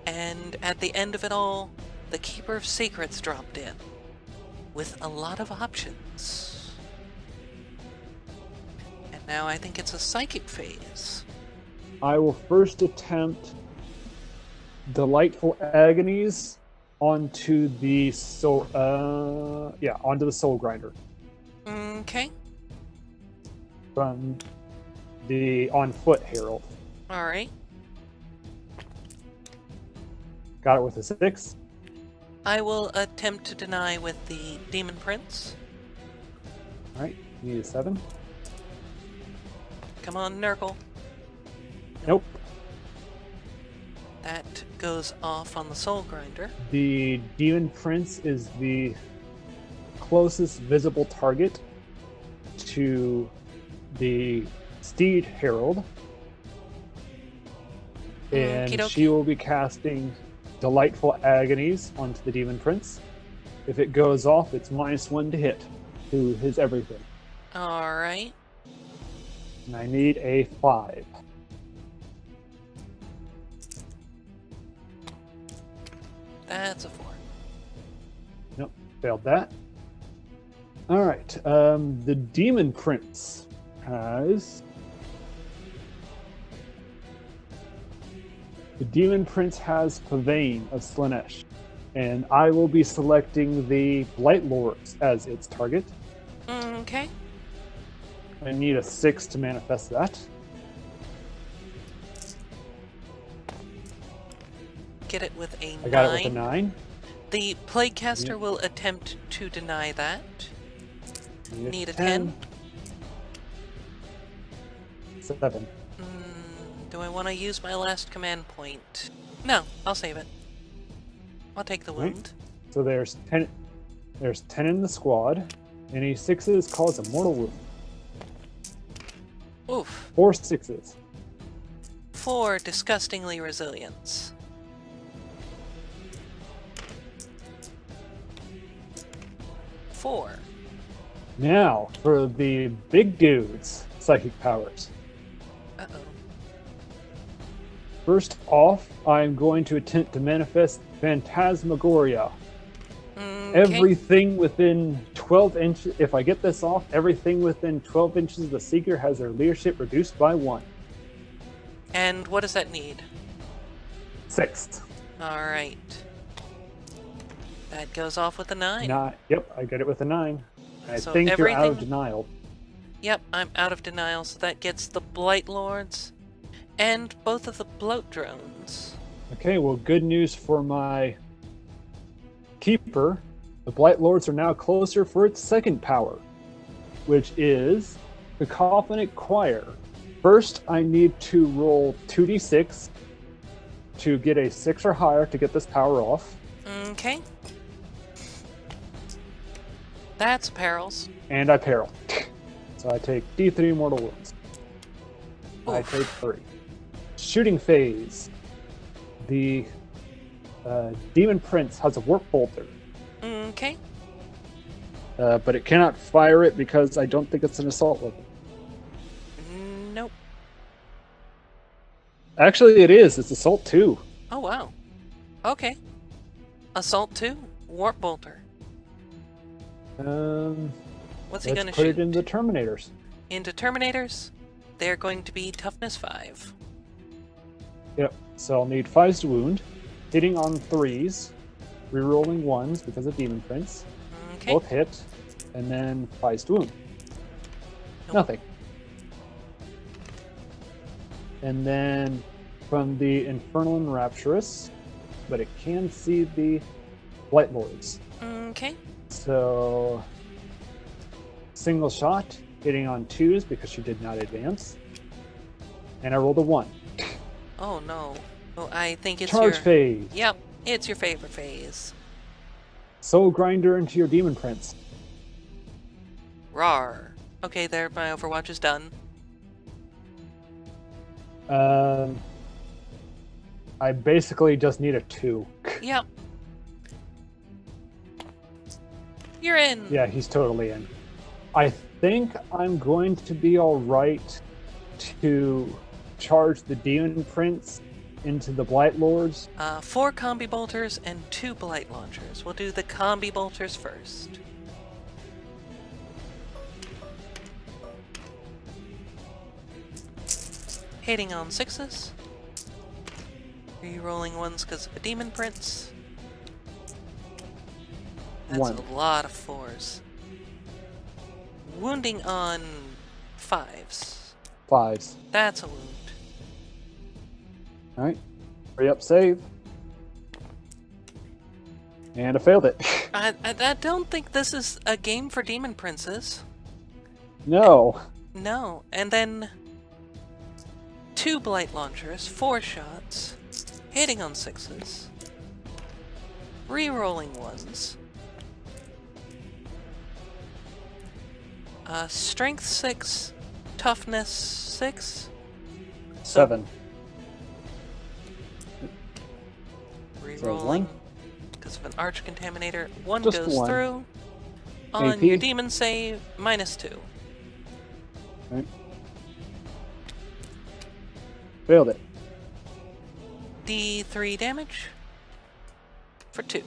And at the end of it all, the Keeper of Secrets dropped in with a lot of options. And now I think it's a psychic phase. I will first attempt Delightful Agonies onto the onto the Soul Grinder. Okay. From the on foot Herald. Alright. Got it with a 6. I will attempt to deny with the Demon Prince. Alright, need a 7. Come on, Nurgle. Nope. That goes off on the Soul Grinder. The Demon Prince is the closest visible target to the Steed Herald. And Okey-dokey. she will be casting Delightful Agonies onto the Demon Prince. If it goes off, it's -1 to hit to his everything. Alright. And I need a 5. That's a 4. Nope, failed that. Alright, the Demon Prince has... The Demon Prince has Pavane of Slaanesh, and I will be selecting the Blight Lords as its target. Okay. I need a 6 to manifest that. Get it with a 9. I got it with a 9. The Plaguecaster Yep. will attempt to deny that. Need a 10. 7. Do I want to use my last command point? No, I'll save it. I'll take the Right. wound. So there's 10. There's 10 in the squad. Any 6s cause a mortal wound. Oof. 4 6s. 4 disgustingly resilience. 4. Now for the big dudes, psychic powers. Uh-oh. First off, I'm going to attempt to manifest Phantasmagoria. Okay. Everything within 12 inches, if I get this off, everything within 12 inches of the Seeker has their leadership reduced by 1. And what does that need? 6th. Alright. That goes off with a 9. Yep, I get it with a 9. I So think you're out of everything- denial. Yep, I'm out of denial, so that gets the Blight Lords and both of the Bloat Drones. Okay, well, good news for my Keeper. The Blight Lords are now closer for its second power, which is the Cacophonic Choir. First, I need to roll 2d6 to get a 6 or higher to get this power off. Okay. That's perils. And I peril. So I take d3 mortal wounds. I Oof. take 3. Shooting phase. The Demon Prince has a Warp Bolter, Okay. but it cannot fire it because I don't think it's an assault weapon. Nope. Actually, it is. It's assault 2. Oh, wow. Okay. Assault 2. Warp Bolter. What's he Let's gonna put shoot? it into Terminators. Into Terminators, they're going to be toughness 5. Yep. So I'll need 5s to wound, hitting on 3s, rerolling 1s because of Demon Prince. Okay. Both hit, and then 5s to wound. Nothing. And then from the Infernal and Rapturous, but it can see the Blight Lords. Okay. So, single shot, hitting on 2s because she did not advance. And I rolled a 1. Oh no. Oh, I think it's Charge your... phase. Yep, it's your favorite phase. Soul Grinder into your Demon Prince. Rawr. Okay, there, my Overwatch is done. I basically just need a 2. Yep. You're in. Yeah, he's totally in. I think I'm going to be alright to charge the Demon Prince into the Blight Lords. 4 combi bolters and 2 blight launchers. We'll do the combi bolters first. Hitting on 6s. Rerolling 1s because of a Demon Prince. That's 1. a lot of 4s. Wounding on 5s. 5s. That's a wound. Alright. Hurry up, save. And I failed it. I don't think this is a game for Demon Princes. No. No. And then 2 blight launchers, 4 shots, hitting on 6s, re-rolling 1s, strength 6, toughness 6, 7. re-rolling because of an arch contaminator. 1 Just goes 1. through on AP. your demon save, -2. Right. Failed it. D3 damage for 2.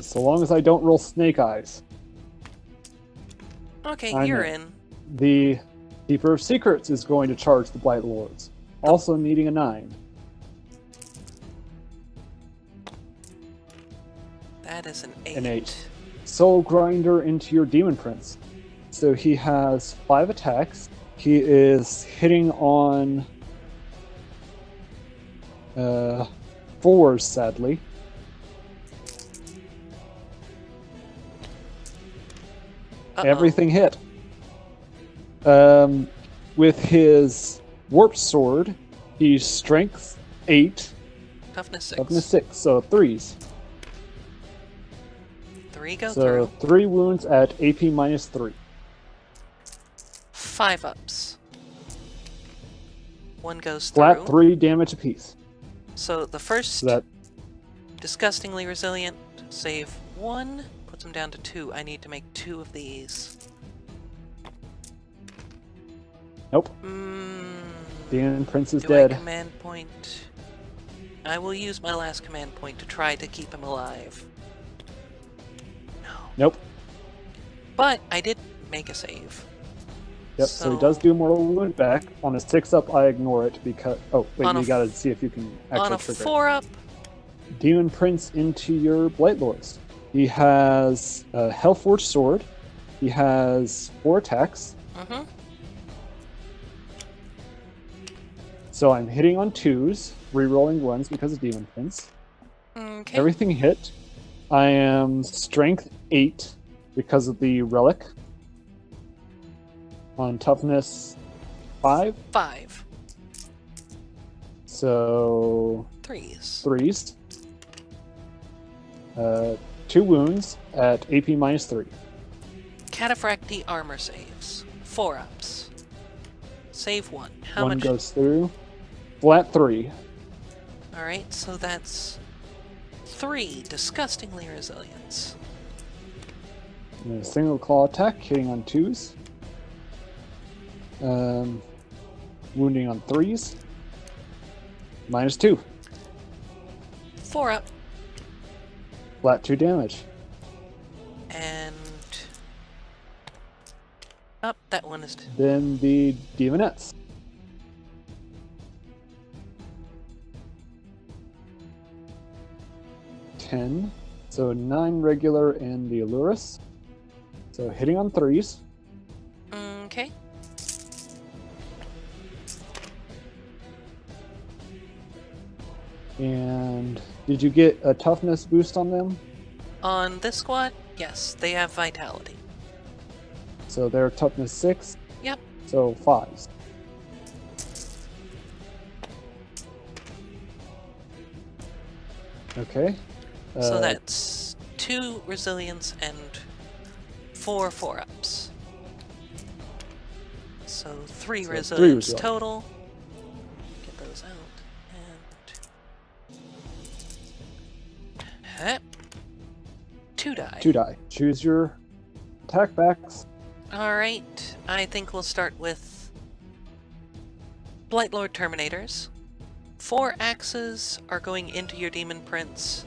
So long as I don't roll snake eyes. Okay, I you're know. in. The Keeper of Secrets is going to charge the Blight Lords, also needing a 9. That is an 8. An 8. Soul Grinder into your Demon Prince. So he has 5 attacks. He is hitting on 4s, sadly. Everything hit. With his Warp Sword, he's Strength 8, Toughness 6. Toughness 6, so 3s. 3 go So through. 3 wounds at AP -3. 5 ups. 1 goes Flat through. 3 damage apiece. So the first, So that disgustingly resilient, save 1, puts him down to 2. I need to make 2 of these. nope. Demon Prince is Do dead. I command point? I will use my last command point to try to keep him alive. No. Nope. But I did make a save. Yep. So he does do mortal wound back on a 6-up. I ignore it because wait, On a you gotta see if you can On actually a trigger it. 4-up, Demon Prince into your Blight Lords. He has a Hellforged Sword. He has 4 attacks. So I'm hitting on 2s, re-rolling 1s because of Demon Prince. Okay. Everything hit. I am Strength 8 because of the Relic. On Toughness 5. 5. So 3s. 3s. 2 wounds at AP -3. Cataphracti armor saves. 4 ups. Save 1. How 1 much? goes through. Flat 3. Alright, so that's 3 disgustingly resilience. And a single claw attack, hitting on 2s. Wounding on 3s. -2. 4 up. Flat 2 damage. And up, that one is Then the Demonettes. $10. So 9 regular and the Allurus. So hitting on 3s. okay. And did you get a toughness boost on them? On this squad, yes, they have vitality. So they're toughness 6? Yep. So 5s. Okay. So that's 2 resilience and 4 4-ups. So 3 So resilience 3 resilience. total. Get those out. And 2 die. 2 die. Choose your attack backs. Alright, I think we'll start with Blightlord Terminators. 4 axes are going into your Demon Prince.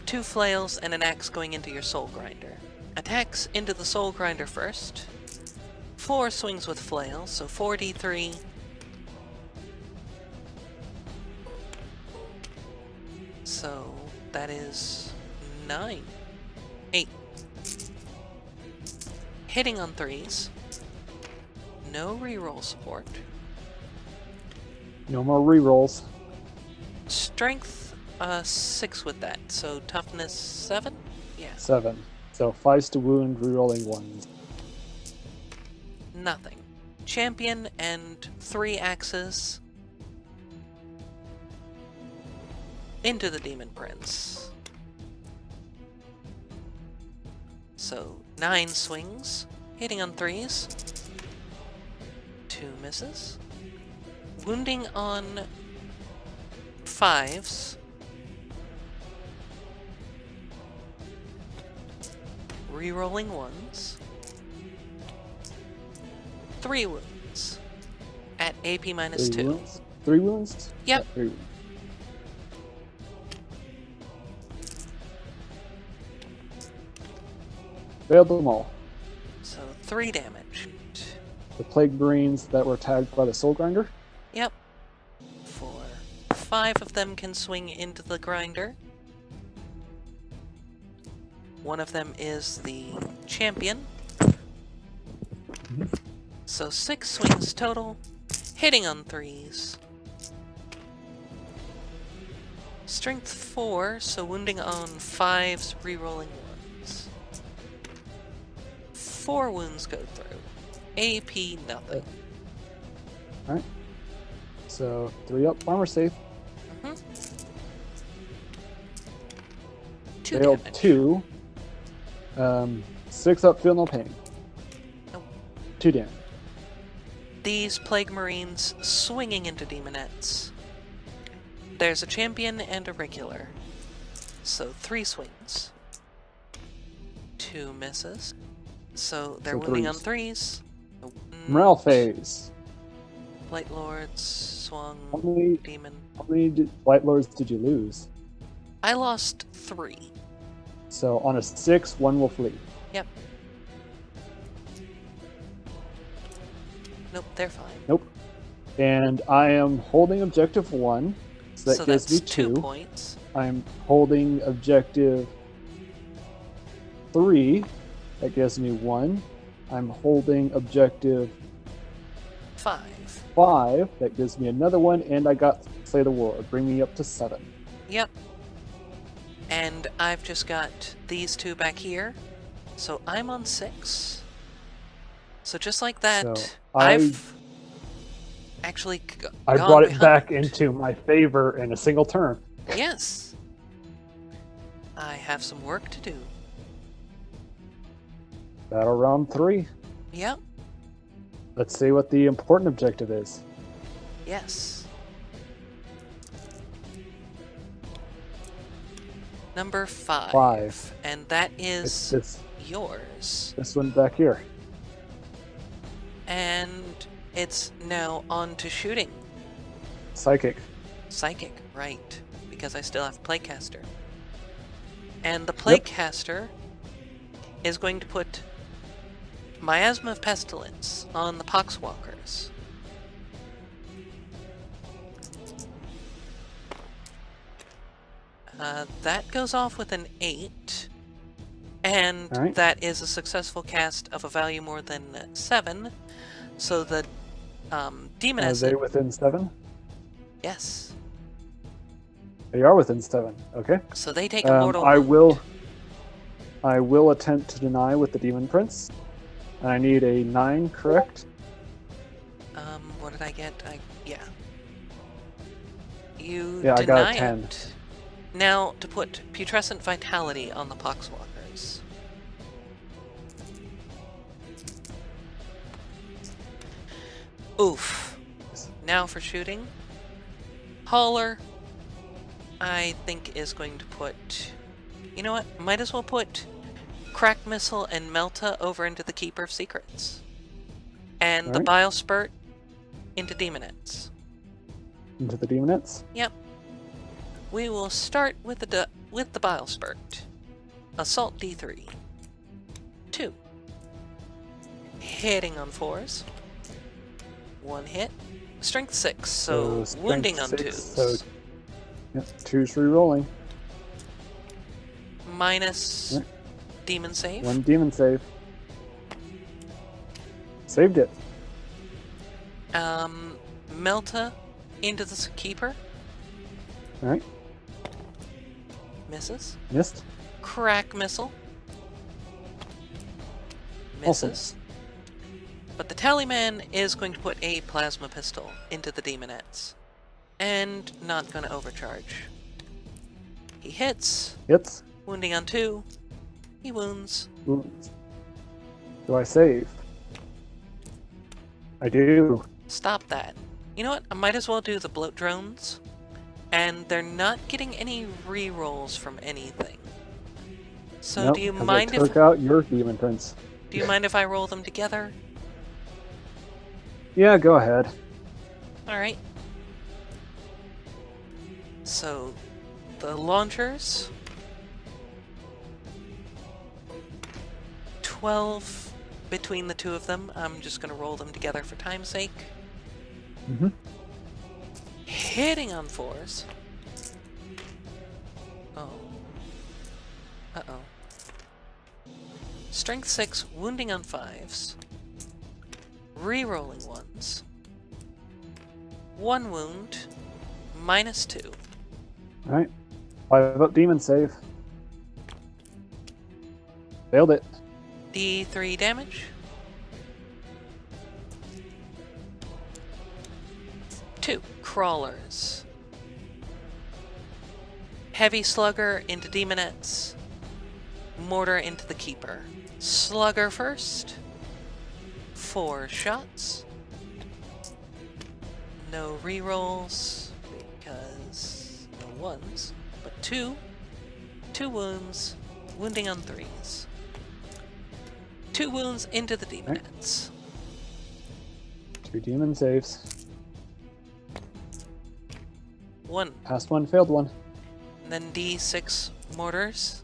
2 flails and an axe going into your Soul Grinder. Attacks into the Soul Grinder first. 4 swings with flails, so 4d3. So that is 9. 8. Hitting on 3s. No reroll support. No more rerolls. Strength 6 with that, so toughness 7? Yeah. 7. So 5s to wound, rerolling 1s. Nothing. Champion and 3 axes into the Demon Prince. So 9 swings, hitting on 3s. 2 misses. Wounding on 5s. Rerolling 1s. 3 wounds. At AP minus 3 2. wounds? 3 wounds? Yep. Yeah, 3 wounds. Failed them all. So 3 damage. The Plague Marines that were tagged by the Soul Grinder. Yep. 5 of them can swing into the grinder. 1 of them is the champion. So 6 swings total, hitting on 3s. Strength 4, so wounding on 5s, rerolling 1s. 4 wounds go through. AP, nothing. Alright. So 3 up, armor safe. 2 Failed damage. 2. 6 up, feel no pain. Nope. 2 damage. These Plague Marines swinging into Demonettes. There's a champion and a regular. So 3 swings. 2 misses. So they're So wounding on 3s. 3s. Morale phase. Blight Lords, swung, How many demon. White Lords did you lose? I lost 3. So on a 6, 1 will flee. Yep. Nope, they're fine. Nope. And I am holding objective 1. So that So gives that's me 2 2. points. I'm holding objective 3. That gives me 1. I'm holding objective 5. 5. That gives me another 1. And I got Slay the War. Bring me up to 7. Yep. And I've just got these 2 back here. So I'm on 6. So just like that, So I've actually I gone brought it behind. back into my favor in a single turn. Yes. I have some work to do. Battle round 3. Yep. Let's see what the important objective is. Yes. Number 5. 5. And that It's is yours. this one back here. And it's now on to shooting. Psychic. Psychic, right. Because I still have Plaguecaster. And the Plaguecaster is going to put Miasma of Pestilence on the Poxwalkers. That goes off with an 8. And All right. that is a successful cast of a value more than 7. So the demon Are has they within 7? Yes. They are within 7. Okay. So they take a mortal I wound. will attempt to deny with the Demon Prince. And I need a 9, correct? What did I get? Yeah. You Yeah, I got deny a 10. it. Now to put putrescent vitality on the Poxwalkers. Oof. Now for shooting. Hauler, I think, is going to put... You know what? Might as well put Crack Missile and Melta over into the Keeper of Secrets. And the Bile Spurt into Demonettes. Into the Demonettes? Yep. We will start with the Bile Spurt. Assault D3. 2. Hitting on 4s. 1 hit. Strength 6, so wounding on 2s. So, yep, 2's re-rolling. Minus demon save. 1 demon save. Saved it. Melta into the Keeper. Alright. Misses. Missed. Crack Missile. Misses. But the Tallyman is going to put a Plasma Pistol into the Demonettes. And not going to overcharge. He hits. Hits. Wounding on 2. He wounds. Wounds. Do I save? I do. Stop that. You know what? I might as well do the Bloat Drones. And they're not getting any rerolls from anything. So Nope, do you 'cause mind I took out your Demon Prince. Do you mind if I roll them together? Yeah, go ahead. Alright. So, the launchers. 12 between the two of them. I'm just going to roll them together for time's sake. Mm-hmm. Hitting on 4s. Oh. Uh-oh. Strength 6, wounding on 5s. Rerolling 1s. 1 wound. Minus 2. Alright. 5 up demon save. Failed it. D3 damage. 2 crawlers. Heavy slugger into demonettes. Mortar into the keeper. Slugger first. 4 shots. No rerolls because no ones, but 2. 2 wounds. Wounding on 3s. 2 wounds into the demonettes. 2 demon saves. 1. Passed 1, failed 1. And then D6 mortars.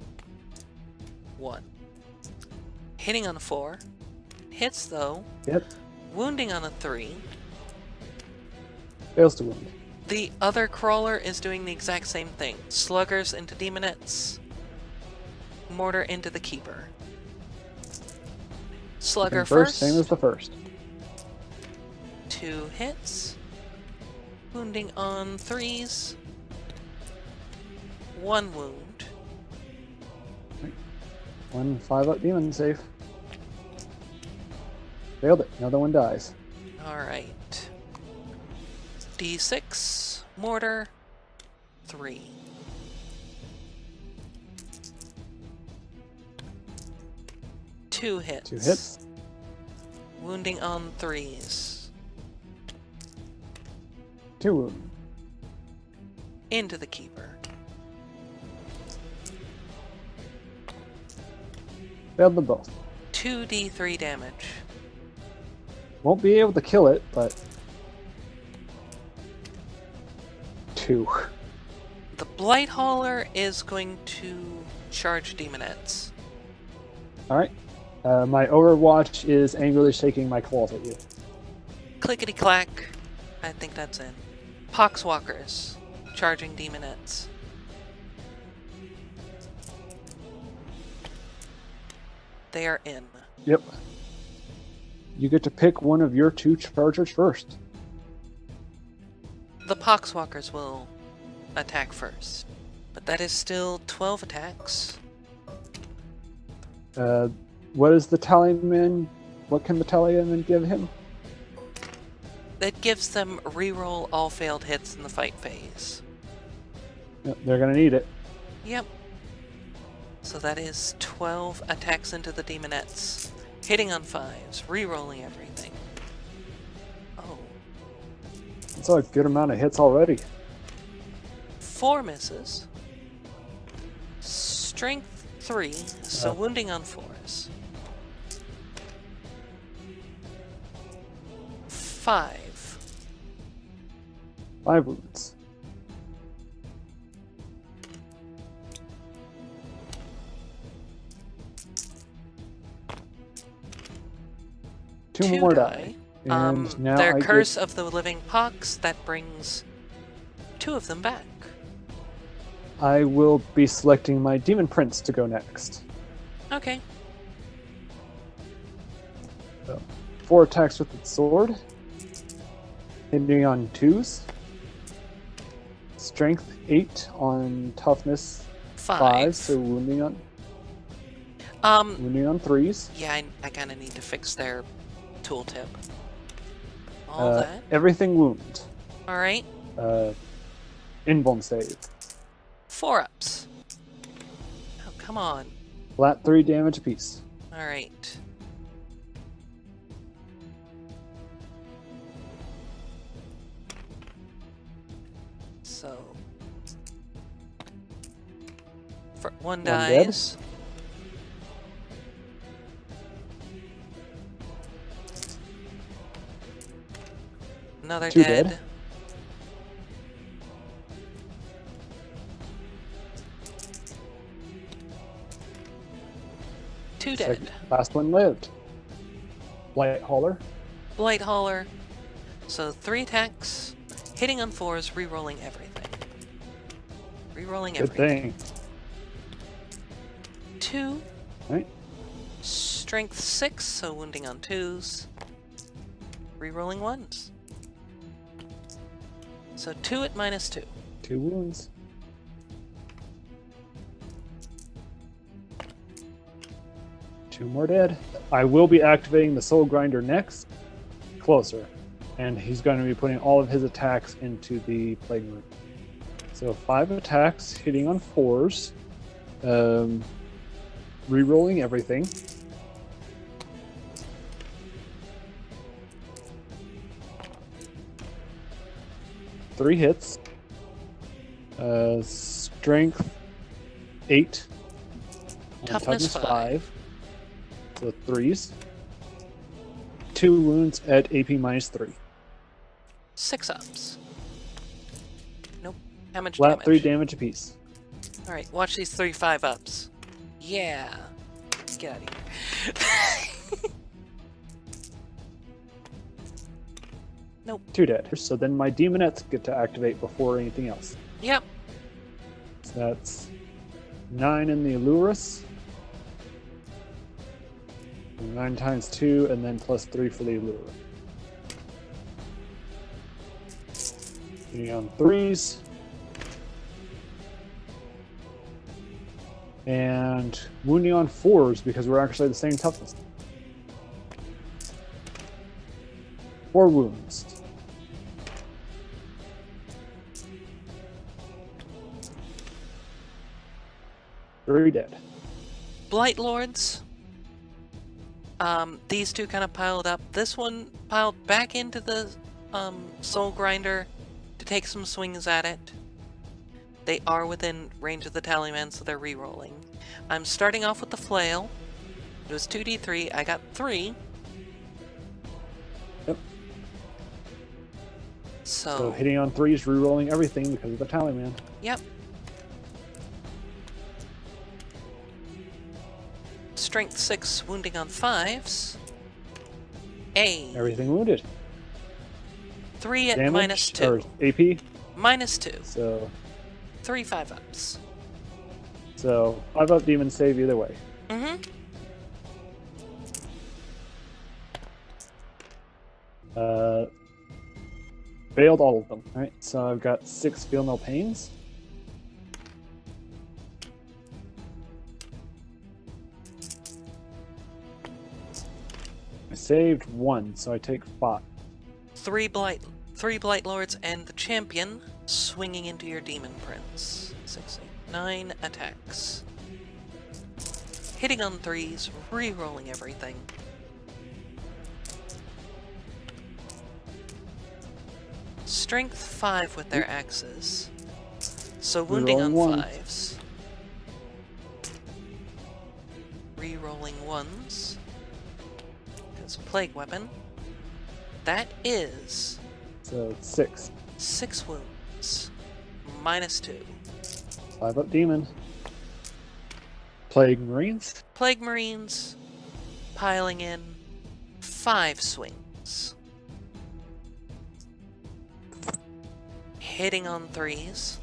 1. Hitting on a 4. Hits though. Yep. Wounding on a 3. Fails to wound. The other crawler is doing the exact same thing. Sluggers into demonettes. Mortar into the keeper. Slugger And first, same as the first. 2 hits. Wounding on 3s. 1 wound. 1 5 up demon save. Failed it. Another one dies. Alright. D6. Mortar. 3. Two hits. 2 hits. Wounding on 3s. 2 wound. Into the keeper. Failed them both. 2d3 damage. Won't be able to kill it, but 2. The Blight Hauler is going to charge demonettes. Alright. My Overwatch is angrily shaking my claws at you. Clickety clack. I think that's in. Poxwalkers charging demonettes. They are in. Yep. You get to pick one of your 2 chargers first. The Poxwalkers will attack first. But that is still 12 attacks. What is the talisman? What can the talisman give him? That gives them reroll all failed hits in the fight phase. Yep, they're gonna need it. Yep. So that is 12 attacks into the demonettes. Hitting on 5s, rerolling everything. Oh. That's a good amount of hits already. 4 misses. Strength 3, so wounding on 4s. 5. 5 wounds. Two more die. And now their I Curse of the Living Pox, that brings 2 of them back. I will be selecting my Demon Prince to go next. Okay. So, 4 attacks with its sword. Hitting on 2s. Strength 8 on toughness 5, so wounding on 3s. Yeah, I kind of need to fix their tooltip. All that. Everything wound. All right. Invuln save. 4-ups. Oh, come on. Flat 3 damage apiece. All right. So, one dies. Dead. Another 2 dead. dead. Two dead. Last one lived. Blight Hauler. Blight Hauler. So 3 attacks, hitting on 4s, rerolling everything. Rerolling Good everything. thing. 2. Right. Strength 6, so wounding on 2s. Rerolling 1s. So 2 at -2. 2 wounds. Two more dead. I will be activating the Soul Grinder next. Closer. And he's going to be putting all of his attacks into the Plague Room. So 5 attacks, hitting on 4s. Rerolling everything. Three hits. Strength 8. Toughness 5. So 3s. 2 wounds at AP -3. 6-ups. Nope. How much Flat damage? 3 damage apiece. Alright, watch these 3 5-ups. Yeah. Get out of here. Nope. 2 dead. So then my demonettes get to activate before anything else. Yep. So that's 9 in the Allurus. 9 times 2, and then plus 3 for the Allura. Hitting on 3s. And wounding on 4s because we're actually the same toughness. 4 wounds. Three dead. Blight Lords. These 2 kind of piled up. This one piled back into the Soul Grinder to take some swings at it. They are within range of the talisman, so they're re-rolling. I'm starting off with the flail. It was 2d3. I got 3. Yep. So hitting on 3s, re-rolling everything because of the talisman. Yep. Strength 6, wounding on 5s. Everything wounded. 3 at Damage, -2. or AP. -2. So 3 5-ups. 5-up demon save either way. Mm-hmm. Failed all of them. Alright, so I've got 6 feel no pains. saved 1, so I take 5. Three blight lords and the champion swinging into your demon prince. 6, 8, 9 attacks. Hitting on 3s, re-rolling everything. Strength 5 with their axes. So wounding on Re-rolling 5s. Re-rolling 1s. Because plague weapon. That is... So it's 6. 6 wounds. -2. 5 up demon. Plague Marines. Plague Marines piling in 5 swings. Hitting on 3s.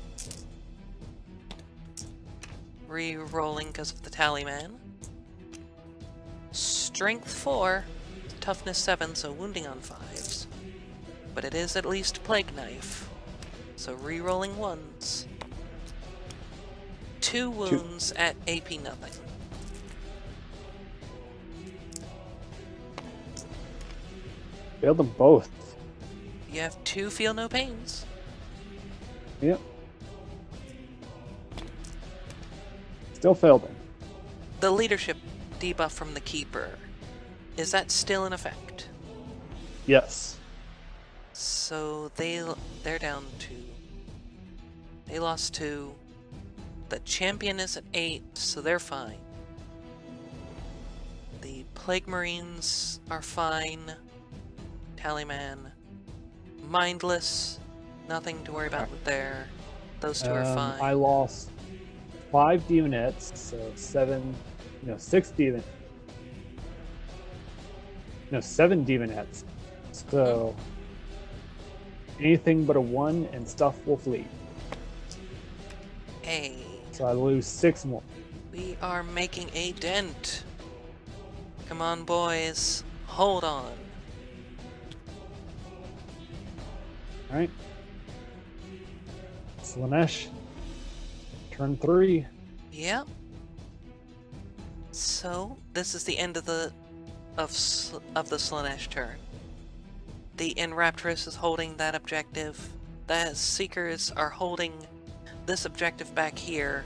Re-rolling because of the tally man. Strength 4. Toughness 7, so wounding on 5s. But it is at least Plague Knife. So re-rolling 1s. 2 wounds at AP nothing. Failed them both. You have 2 feel no pains. Yep. Still failed them. The leadership debuff from the Keeper. Is that still in effect? Yes. So they're down to... They lost 2. The champion is at 8, so they're fine. The Plague Marines are fine. Tallyman. Mindless. Nothing to worry about with there. Those 2 are fine. I lost 5 demonettes, so 6 demon. No, 7 demonettes. So anything but a 1 and stuff will flee. Hey. So I lose 6 more. We are making a dent. Come on, boys. Hold on. Alright. Slaanesh. Turn 3. Yep. So, this is the end of the Slaanesh turn. The Enrapturous is holding that objective. The Seekers are holding this objective back here.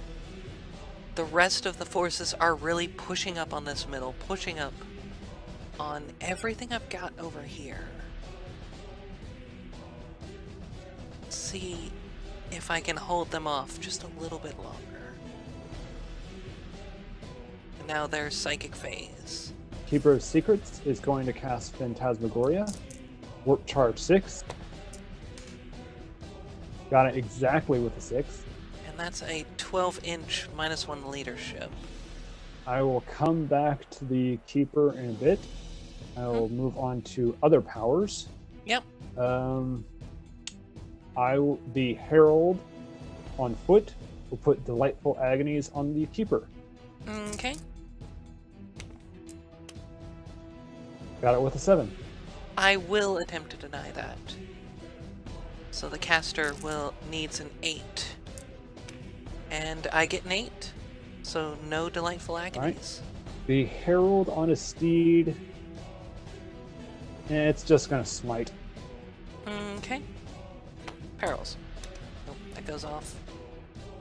The rest of the forces are really pushing up on this middle, pushing up on everything I've got over here. Let's see if I can hold them off just a little bit longer. And now there's Psychic Phase. Keeper of Secrets is going to cast Phantasmagoria. Warp Charge 6. Got it exactly with a 6. And that's a 12-inch -1 leadership. I will come back to the Keeper in a bit. I will move on to other powers. Yep. The Herald on foot will put Delightful Agonies on the Keeper. Okay. Got it with a 7. I will attempt to deny that. So the caster needs an 8. And I get an 8. So no Delightful Agonies. Right. The Herald on a steed. It's just going to smite. Okay. Perils. Nope, that goes off.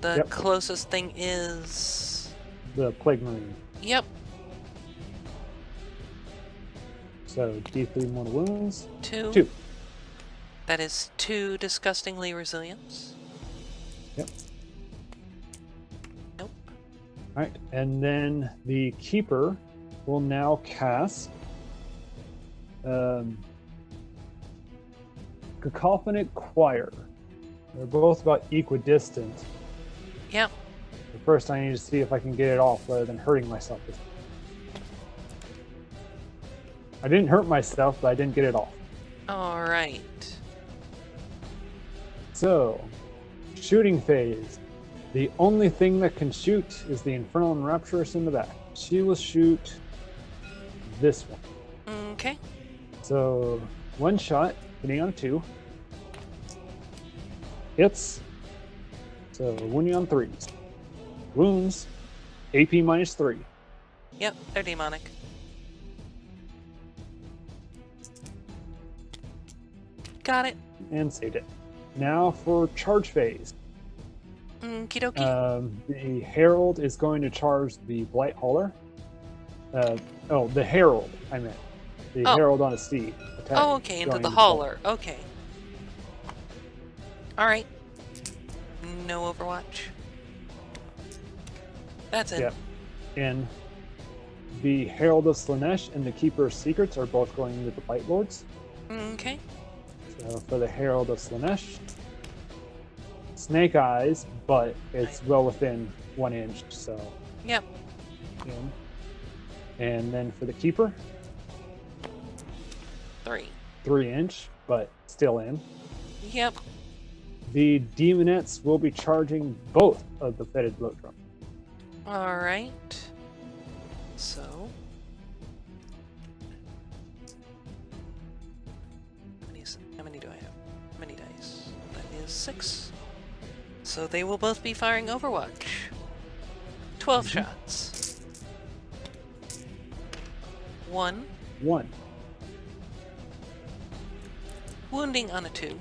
The closest thing is... The Plague Marine. Yep. So D3 more wounds. 2. 2. That is 2 disgustingly resilience. Yep. Nope. Alright, and then the Keeper will now cast Cacophonic Choir. They're both about equidistant. Yep. But first I need to see if I can get it off rather than hurting myself. I didn't hurt myself, but I didn't get it off. Alright. So, shooting phase. The only thing that can shoot is the Infernal and Rapturous in the back. She will shoot this one. Okay. So, 1 shot, hitting on 2. Hits. So, wounding on 3s. Wounds, AP -3. Yep, they're demonic. Got it. And saved it. Now for charge phase. Okie dokie. The Herald is going to charge the Blight Hauler. The Herald, I meant. The Herald on a steed. Oh, okay, into the hauler. Okay. Alright. No Overwatch. That's it. Yep. And the Herald of Slaanesh and the Keeper of Secrets are both going into the Blight Lords. Okay. So for the Herald of Slaanesh, Snake Eyes, but it's well within 1 inch, so. Yep. In. And then for the Keeper, 3. 3 inch, but still in. Yep. The Demonettes will be charging both of the Fetid Bloat Drum. Alright. So. How many do I have? How many dice? That is 6. So they will both be firing Overwatch. 12 shots. 1. 1. Wounding on a 2.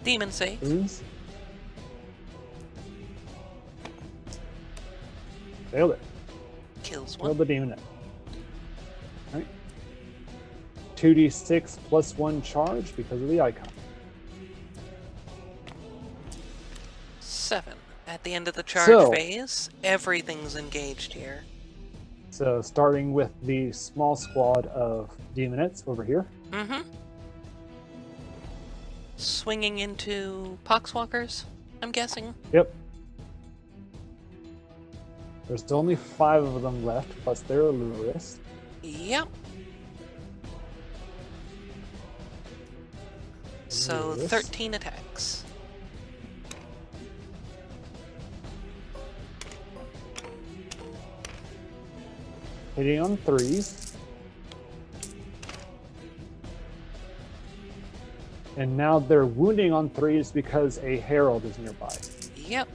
Demon save. Wounds. Failed it. Kills 1. Failed the Demonette. Alright. 2d6 plus 1 charge because of the icon. 7. At the end of the charge phase, everything's engaged here. So starting with the small squad of Demonettes over here. Mm-hmm. Swinging into Poxwalkers, I'm guessing. Yep. There's only 5 of them left, plus they're Lurus. Yep. So 13 attacks. Hitting on 3s. And now they're wounding on 3s because a Herald is nearby. Yep.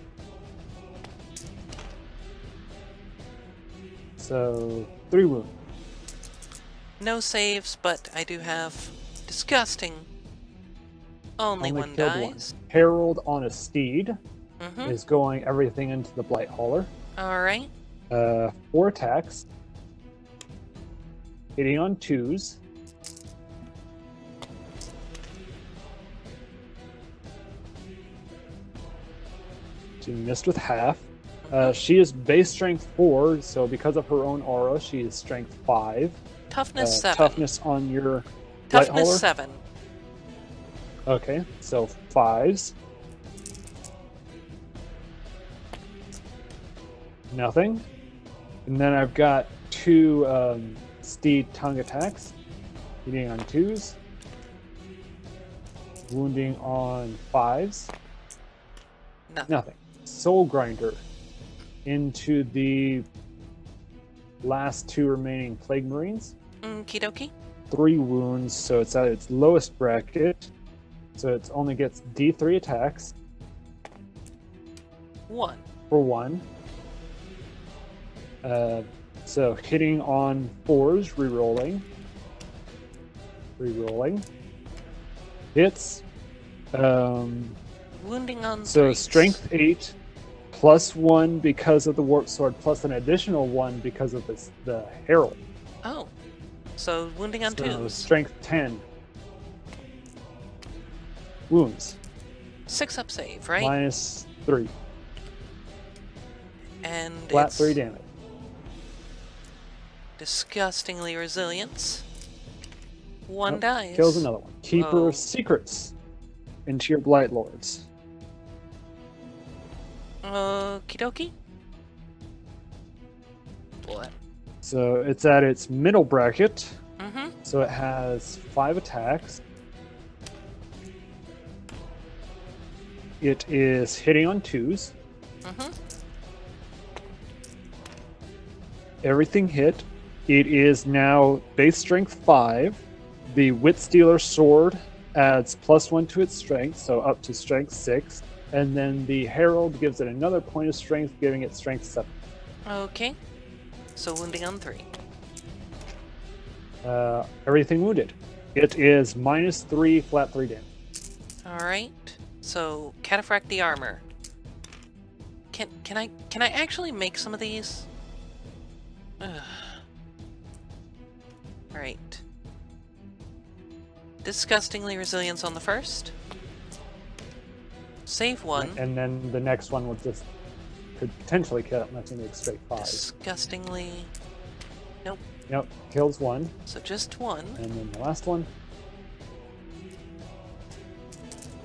So 3 wounds. No saves, but I do have disgusting. Only one dies. Herald on a steed is going everything into the Blight Hauler. Alright. 4 attacks. Hitting on 2s. She missed with half. She is base strength 4, so because of her own aura, she is strength 5. Toughness 7. Toughness on your Blight Hauler? Toughness 7. Okay, so 5s. Nothing. And then I've got 2 steed tongue attacks. Hitting on 2s. Wounding on 5s. Nothing. Soul Grinder into the last 2 remaining Plague Marines. Okie dokie. 3 wounds, so it's at its lowest bracket. So it only gets D3 attacks. 1. For 1. So hitting on 4s, rerolling. Rerolling. Hits. Wounding on So 3s. strength 8, plus 1 because of the Warp Sword, plus an additional 1 because of the Herald. Oh. So wounding on 2s. Strength 10. Wounds. 6 up save, right? Minus 3. And Flat it's 3 damage. disgustingly resilience. 1 dies. Kills another one. Keeper of Secrets into your Blight Lords. Okie dokie. What? So it's at its middle bracket. Mm-hmm. So it has 5 attacks. It is hitting on 2s. Mm-hmm. Everything hit. It is now base strength 5. The Wit Stealer Sword adds plus 1 to its strength, so up to strength 6. And then the Herald gives it another point of strength, giving it strength 7. Okay. So wounding on 3. Everything wounded. It is -3, flat 3 damage. Alright. So, cataphract the armor. Can I actually make some of these? Alright. Disgustingly resilience on the first. Save one. And then the next one will just could potentially kill it unless you make straight 5. Disgustingly. Nope. Yep, kills 1. So just 1. And then the last one.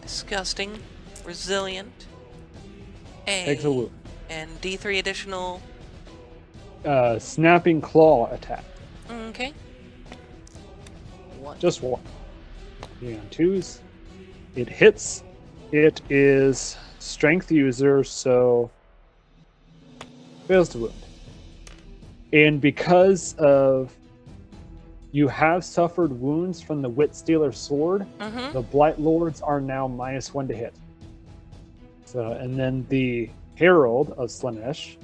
Disgusting. Resilient. Takes a wound. And D3 additional. Snapping claw attack. Okay. 1. Just 1. Being on 2s. It hits. It is strength user, so fails to wound. And because of you have suffered wounds from the Wit Stealer sword, the Blight Lords are now -1 to hit. So, and then the Herald of Slaanesh,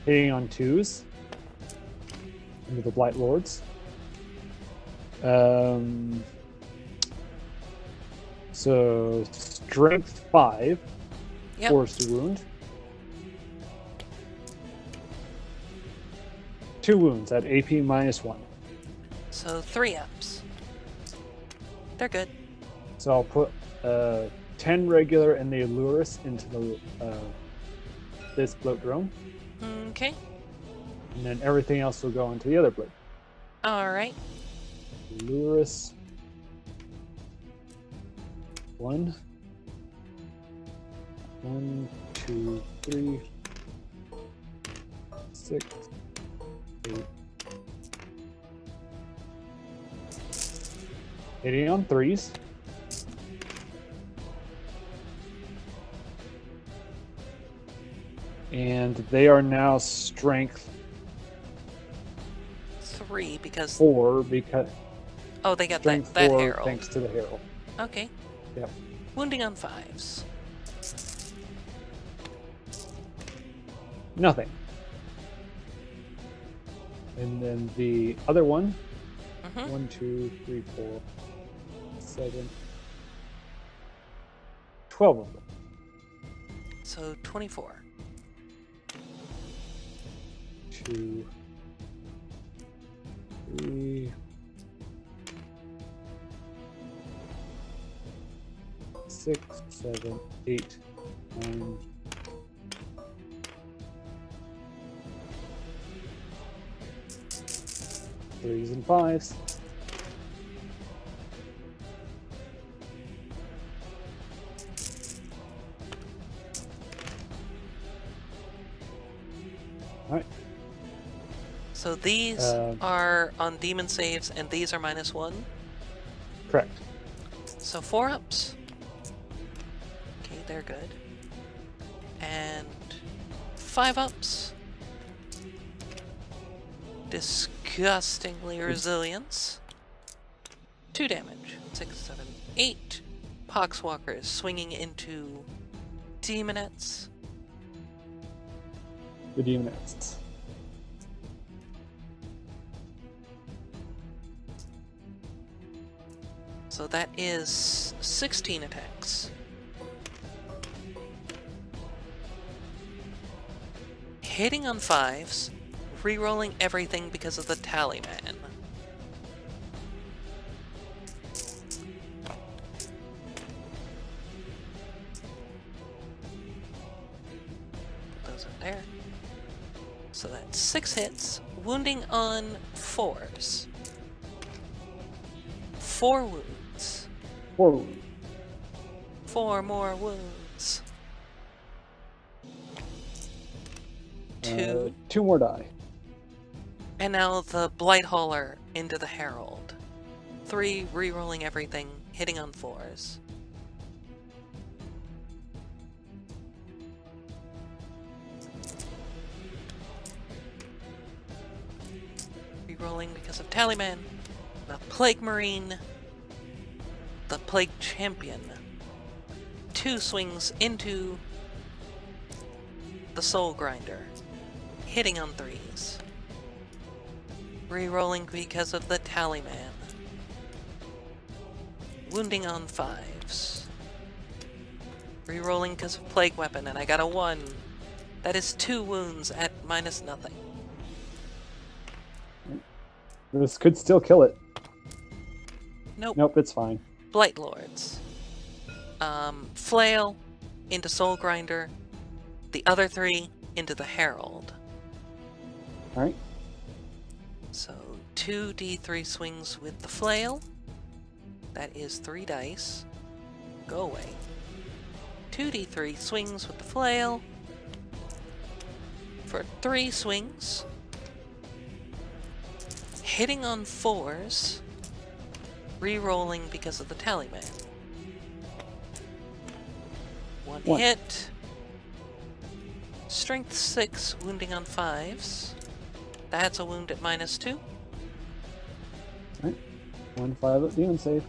hitting on 2s into the Blight Lords. So strength 5, force to wound. 2 wounds at AP -1. So 3 ups. They're good. So I'll put 10 regular and the Allurus into the this bloat drone. Okay. And then everything else will go into the other bloat. Alright. Allurus. 1, 2, 3, 6, 8. Hitting on 3s. And they are now strength 3 because 4 because oh, they got strength that 4 herald. thanks to the herald. Okay. Yep. Wounding on 5s. Nothing. And then the other one. 1, 2, 3, 4, 7, 12 of them. So 24. 2, 3, 6, 7, 8, 9. Threes and 5s. Alright. So these are on demon saves, and these are -1? Correct. So 4 ups. Okay, they're good. And 5 ups. Disgustingly resilience. 2 damage. 6, 7, 8. Poxwalkers swinging into demonettes. The demonettes. So that is 16 attacks. Hitting on 5s, re-rolling everything because of the Tallyman. Put those in there. So that's 6 hits, wounding on 4s. 4 wounds. 4 wounds. 4 more wounds. 2. 2 more die. And now the Blight Hauler into the Herald. 3, re-rolling everything, hitting on 4s. Re-rolling because of Tallyman. The Plague Marine. The Plague Champion. 2 swings into the Soul Grinder, hitting on 3s. Rerolling because of the Tallyman. Wounding on 5s. Rerolling because of Plague Weapon, and I got a 1. That is 2 wounds at minus nothing. This could still kill it. Nope. Nope, it's fine. Blight Lords. Flail into Soul Grinder. The other 3 into the Herald. Alright. So 2d3 swings with the Flail. That is 3 dice. Go away. 2d3 swings with the Flail. For 3 swings. Hitting on 4s. Re-rolling because of the Tallyman. 1 hit. Strength 6, wounding on 5s. That's a wound at minus 2. Alright. 1/5 at demon save.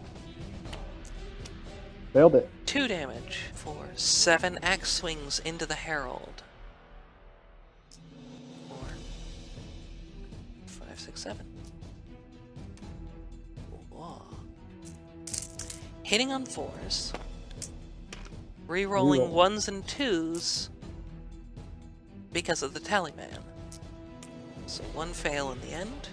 Failed it. 2 damage for 7 axe swings into the Herald. 4, 5, 6, 7. Whoa. Hitting on 4s. Rerolling 1s and 2s because of the Tallyman. So 1 fail in the end.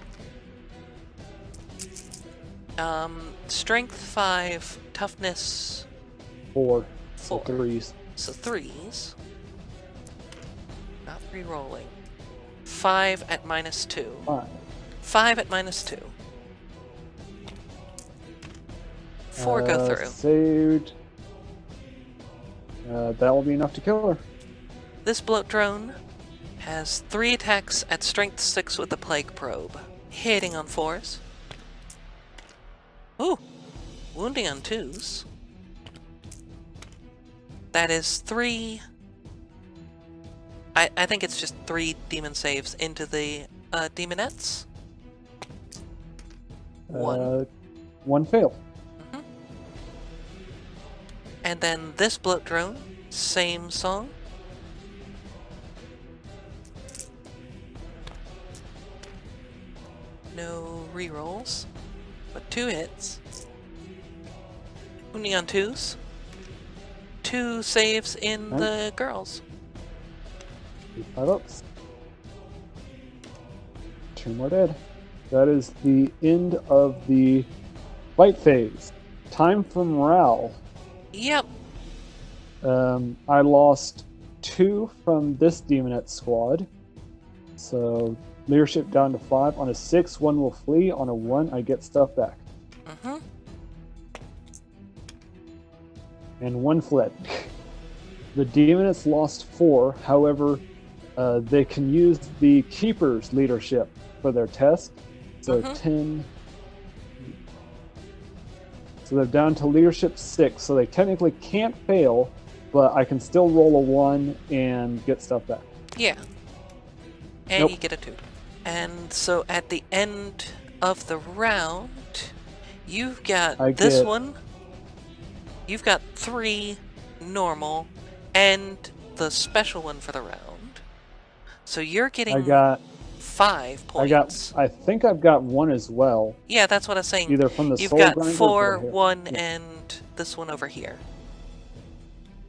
Strength 5, toughness 4. 4. So 3s. So 3s. Not re-rolling. 5 at minus 2. 5. 5 at minus 2. 4 go through. Saved. That will be enough to kill her. This bloat drone has 3 attacks at strength 6 with the Plague Probe. Hitting on 4s. Ooh! Wounding on 2s. That is 3... I think it's just 3 demon saves into the demonettes. 1. 1 fail. And then this bloat drone, same song. No rerolls, but 2 hits. Wounding on 2s. 2 saves in the girls. 5 ups. 2 more dead. That is the end of the fight phase. Time for morale. Yep. I lost 2 from this demonette squad. So leadership down to 5. On a 6, 1 will flee. On a 1, I get stuff back. And 1 fled. The demonettes lost 4. However, they can use the keeper's leadership for their test. So 10. So they're down to leadership 6. So they technically can't fail, but I can still roll a 1 and get stuff back. Yeah. And you get a 2. And so at the end of the round, you've got this one. You've got 3 normal and the special one for the round. So you're getting 5 points. I think I've got 1 as well. Yeah, that's what I was saying. Either from the You've soul got grinder 4, 1, and this one over here.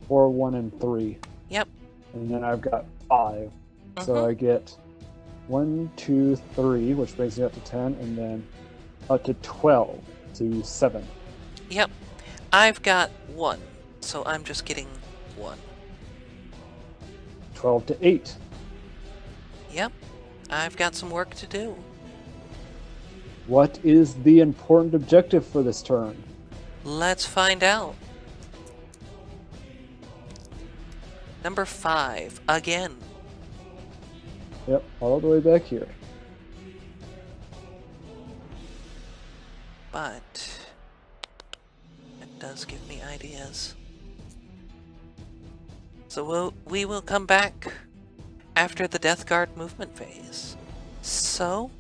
4, 1, and 3. Yep. And then I've got 5. So I get 1, 2, 3, which brings me up to 10, and then up to 12 to 7. Yep. I've got 1, so I'm just getting 1. 12 to 8. Yep. I've got some work to do. What is the important objective for this turn? Let's find out. Number 5, again. Yep, all the way back here. But it does give me ideas. So we will come back after the Death Guard movement phase. So,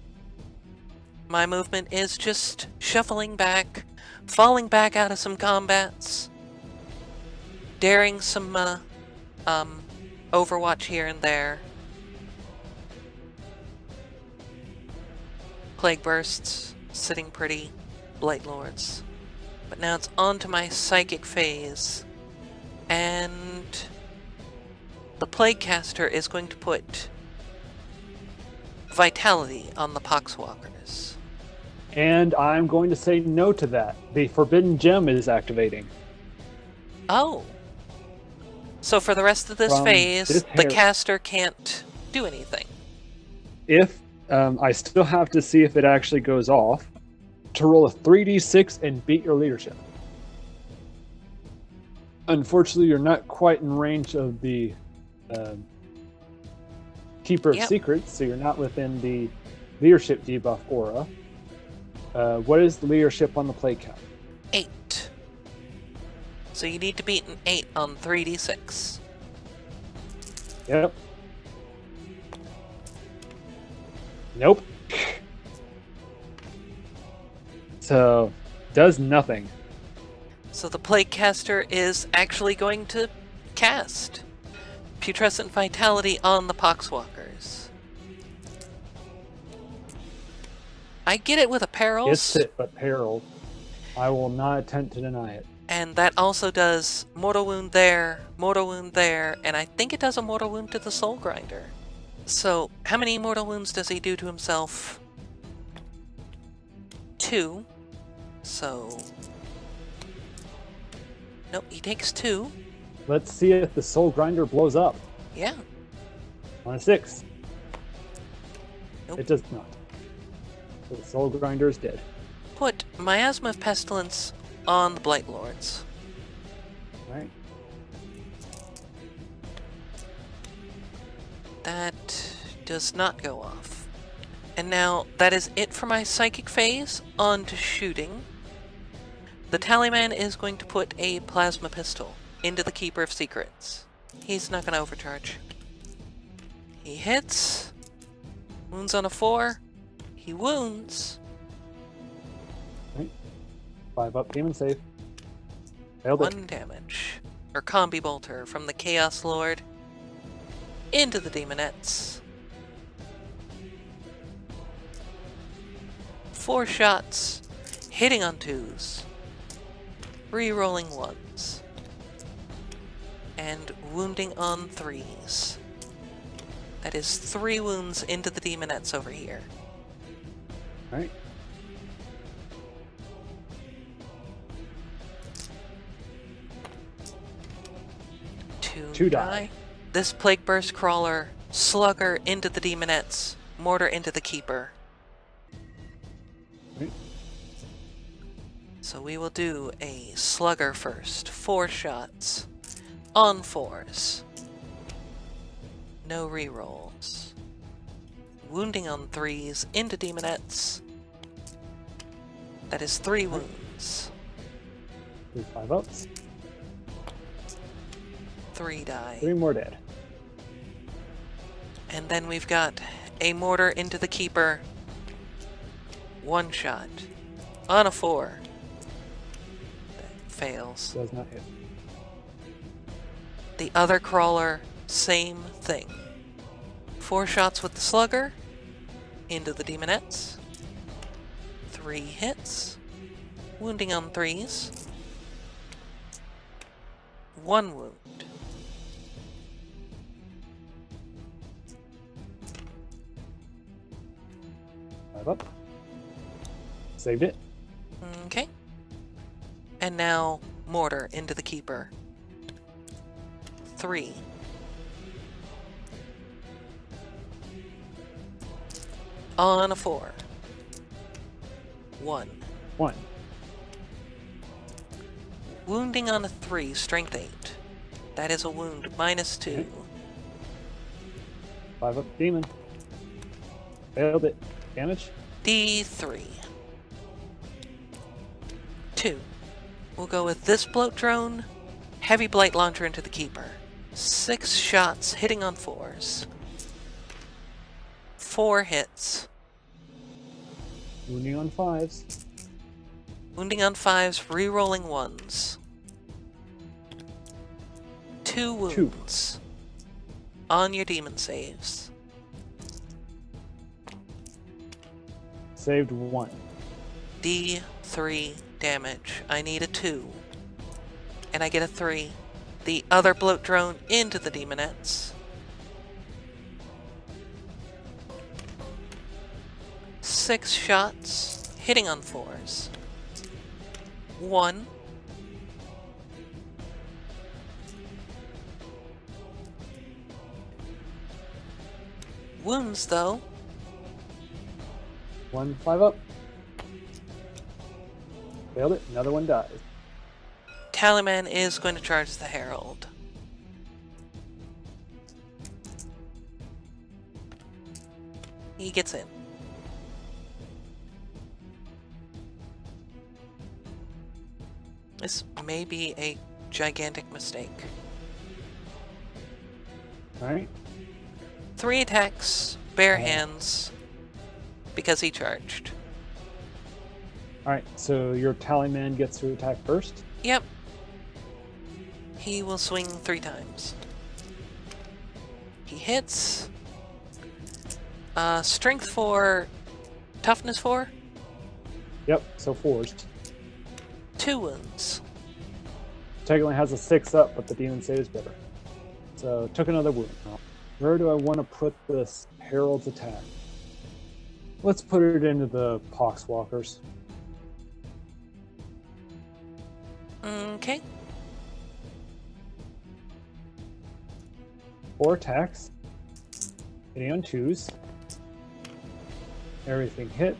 my movement is just shuffling back, falling back out of some combats, daring some Overwatch here and there. Plague Bursts, sitting pretty. Blight Lords. But now it's on to my psychic phase. And the Plague Caster is going to put Vitality on the Poxwalkers. And I'm going to say no to that. The Forbidden Gem is activating. Oh. So for the rest of this From phase, this the caster can't do anything. If I still have to see if it actually goes off, to roll a 3d6 and beat your leadership. Unfortunately, you're not quite in range of the Keeper of Secrets, so you're not within the leadership debuff aura. What is the leadership on the plague count? 8. So you need to beat an 8 on 3d6. Yep. Nope. So, does nothing. So the Plague Caster is actually going to cast Putrescent Vitality on the Poxwalkers. I get it with a Perils. Gets it, but Peril. I will not attempt to deny it. And that also does Mortal Wound there, and I think it does a Mortal Wound to the Soul Grinder. So, how many Mortal Wounds does he do to himself? 2. So... Nope, he takes 2. Let's see if the Soul Grinder blows up. Yeah. On a 6. Nope. It does not. So the Soul Grinder is dead. Put Miasma of Pestilence on the Blight Lords. Alright. That does not go off. And now, that is it for my Psychic phase. On to shooting. The Tallyman is going to put a Plasma Pistol into the Keeper of Secrets. He's not going to overcharge. He hits. Wounds on a 4. He wounds. 5 up, demon save. Failed it. 1 damage. Or Combi Bolter from the Chaos Lord into the Demonettes. 4 shots, hitting on 2s, re-rolling 1s, and wounding on 3s. That is 3 wounds into the Demonettes over here. Alright. Two die. This Plague Burst Crawler, Slugger into the Demonettes, Mortar into the Keeper. Right. So we will do a Slugger first. 4 shots. On 4s. No rerolls. Wounding on 3s into Demonettes. That is 3 wounds. 5 ups. 3 die. 3 more dead. And then we've got a Mortar into the Keeper. 1 shot. On a 4. That fails. Does not hit. The other Crawler, same thing. 4 shots with the Slugger. Into the Demonettes. 3 hits. Wounding on 3s. 1 wound. Up. Saved it. Okay. And now, Mortar into the Keeper. 3. On a 4. 1. 1. Wounding on a 3, strength 8. That is a wound, -2. Okay. 5 up, demon. Failed it. Damage? D3. 2. We'll go with this Bloat Drone, Heavy Blight Launcher into the Keeper. 6 shots, hitting on 4s. 4 hits. Wounding on 5s. Wounding on 5s, re-rolling 1s. 2 wounds. On your demon saves. saved 1. D3 damage. I need a 2. And I get a 3. The other bloat drone into the demonettes. 6 shots, hitting on 4s. 1. Wounds, though. 1 5 up. Failed it. Another one dies. Tallyman is going to charge the Herald. He gets in. This may be a gigantic mistake. Alright. 3 attacks, bare hands, because he charged. Alright, so your Tallyman gets to attack first. Yep. He will swing 3 times. He hits. Strength 4, toughness 4. Yep, so 4s. 2 wounds. Technically has a 6 up, but the demon save is better. So took another wound. Where do I want to put this Herald's attack? Let's put it into the Poxwalkers. Okay. 4 attacks. Hitting on 2s. Everything hit.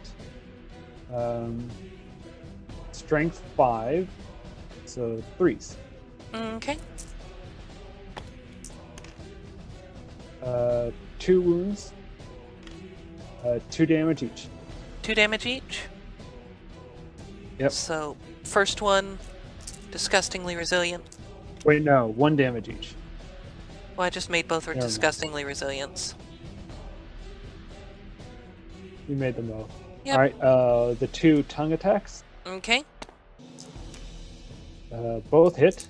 Strength 5. So 3s. Okay. 2 wounds. 2 damage each. 2 damage each. Yep. So, first one, disgustingly resilient. Wait, no. 1 damage each. Well, I just made both are Never mind. disgustingly resilient. You made them both. Yep. Alright, the 2 tongue attacks. Okay. Both hit.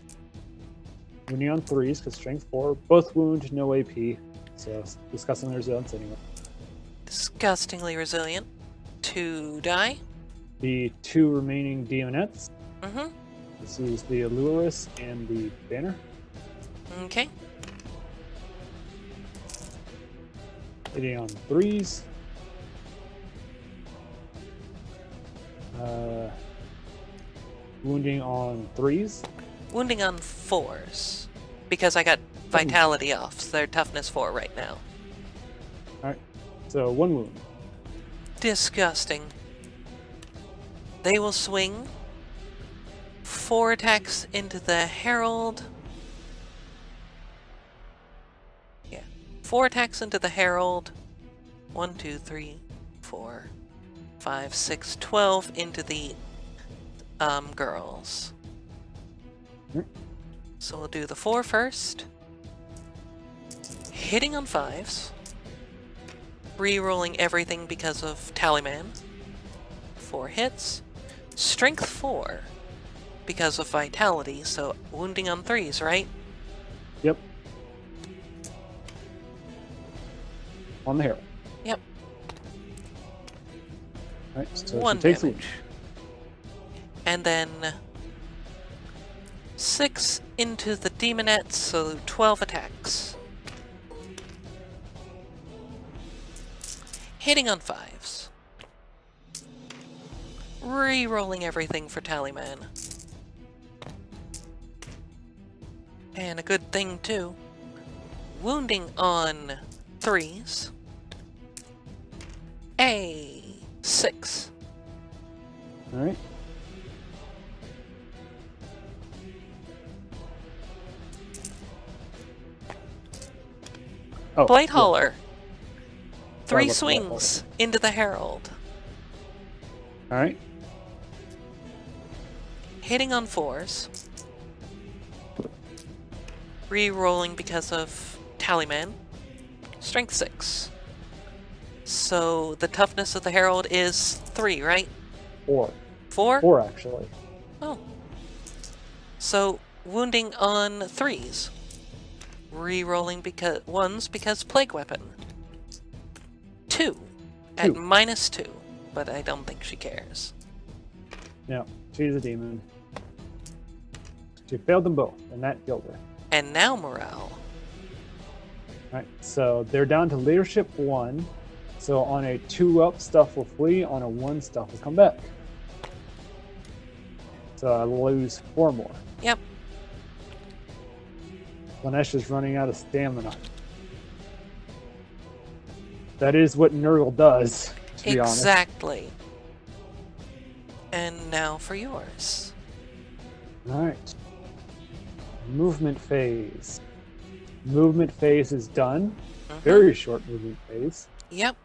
Wounding on 3s, because strength 4. Both wound, no AP. So, disgustingly resilient anyway. Disgustingly resilient. 2 die. The 2 remaining Demonettes. Mm-hmm. This is the Aluris and the Banner. Okay. Hitting on 3s. Wounding on 3s. Wounding on 4s. Because I got vitality off, so they're toughness 4 right now. Alright, so 1 wound. Disgusting. They will swing 4 attacks into the Herald. Yeah. 4 attacks into the Herald. 1, 2, 3, 4, 5, 6, 12 into the girls. So we'll do the 4 first. Hitting on 5s. Rerolling everything because of Tallyman. 4 hits. Strength 4 because of vitality, so wounding on 3s, right? Yep. On the Herald. Yep. Alright, so 1 she takes a damage. And then 6 into the Demonettes, so 12 attacks. Hitting on 5s. Re-rolling everything for Tallyman. And a good thing, too. Wounding on 3s. A 6. Alright. Oh, Blade yeah. Hauler. 3 look, swings into the Herald. Alright. Hitting on 4s. Re-rolling because of Tallyman. Strength 6. So the toughness of the Herald is 3, right? 4. 4? 4, actually. Oh. So wounding on 3s. Re-rolling because 1s because Plague Weapon. 2 at 2. -2. but I don't think she cares. No, she's a demon. She failed them both, and that killed her. And now morale. Alright, so they're down to leadership 1. So on a 2-up, stuff will flee. On a 1, stuff will come back. So I lose 4 more. Yep. Slaanesh is running out of stamina. That is what Nurgle does, to be honest. Exactly. And now for yours. Alright. Movement phase. Movement phase is done. Very short movement phase. Yep.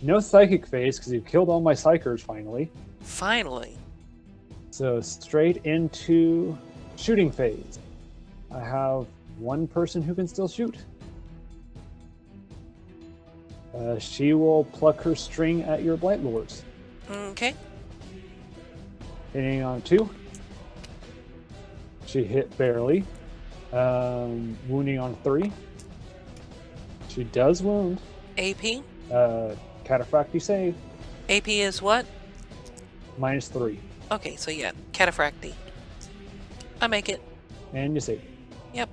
No psychic phase because you've killed all my psychers finally. Finally. So straight into shooting phase. I have 1 person who can still shoot. She will pluck her string at your Blight Lords. Okay. Hitting on 2. She hit barely. Wounding on 3. She does wound. AP? Cataphracti save. AP is what? -3. Okay, so yeah, Cataphracti. I make it. And you save. Yep.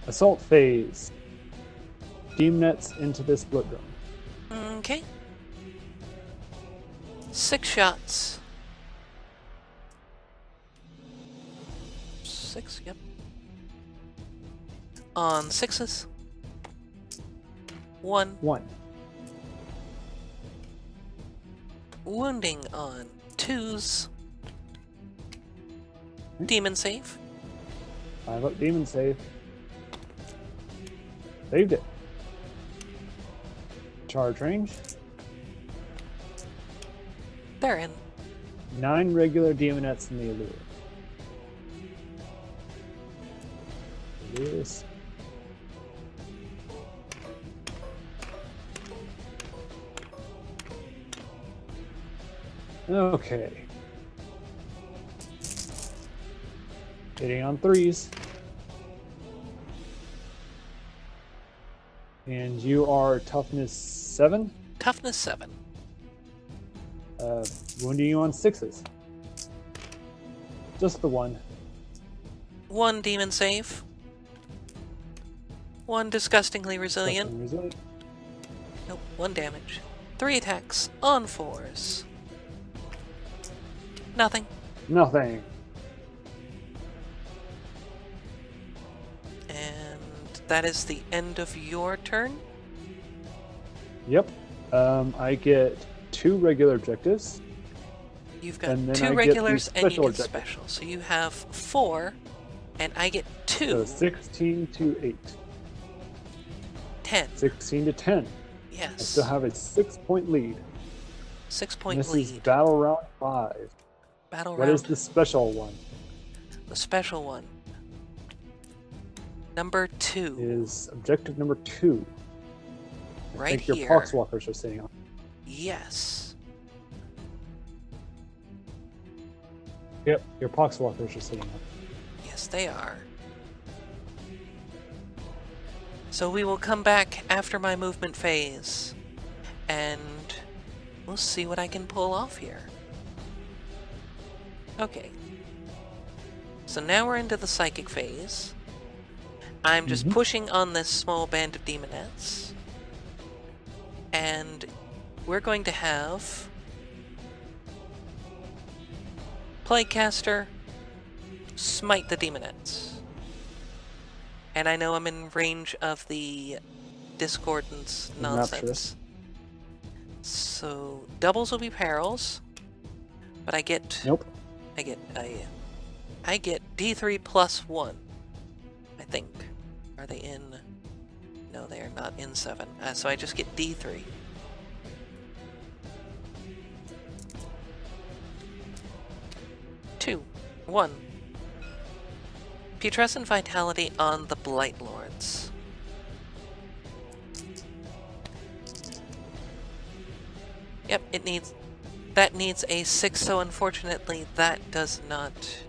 Assault phase. Demonettes into this split drone. Okay. 6 shots. 6, yep. On 6s. 1. 1. Wounding on 2s. Demon save. 5-up demon save. Saved it. Charge range. They're in. 9 regular demonettes in the allure. This. Okay. Hitting on 3s. And you are toughness 7. Toughness 7. Wounding you on 6s. Just the 1. 1 demon save. 1 disgustingly resilient. Nope, 1 damage. 3 attacks on 4s. Nothing. Nothing. And that is the end of your turn? Yep. I get 2 regular objectives. You've got And then 2 I get the regulars and you special get objective. special. So you have 4, and I get 2. So 16 to 8. 10. 16 to 10. I Yes. still have a 6-point lead. 6-point This lead. is battle round 5. Battle What round. is the special one? The special one. Number 2. Is objective number 2. I Right think your here. Poxwalkers are sitting on. Yes. Yep, your Poxwalkers are sitting on. Yes, they are. So we will come back after my movement phase, and we'll see what I can pull off here. Okay. So now we're into the psychic phase. I'm just pushing on this small band of demonettes. And we're going to have Plaguecaster smite the demonettes. And I know I'm in range of the discordance nonsense. Rapturous. So doubles will be perils, but I get Nope. I get D3 plus 1, I think. Are they in? No, they are not in 7. So I just get D3. Two, 1. Putrescent Vitality on the Blight Lords. Yep, that needs a 6, so unfortunately that does not,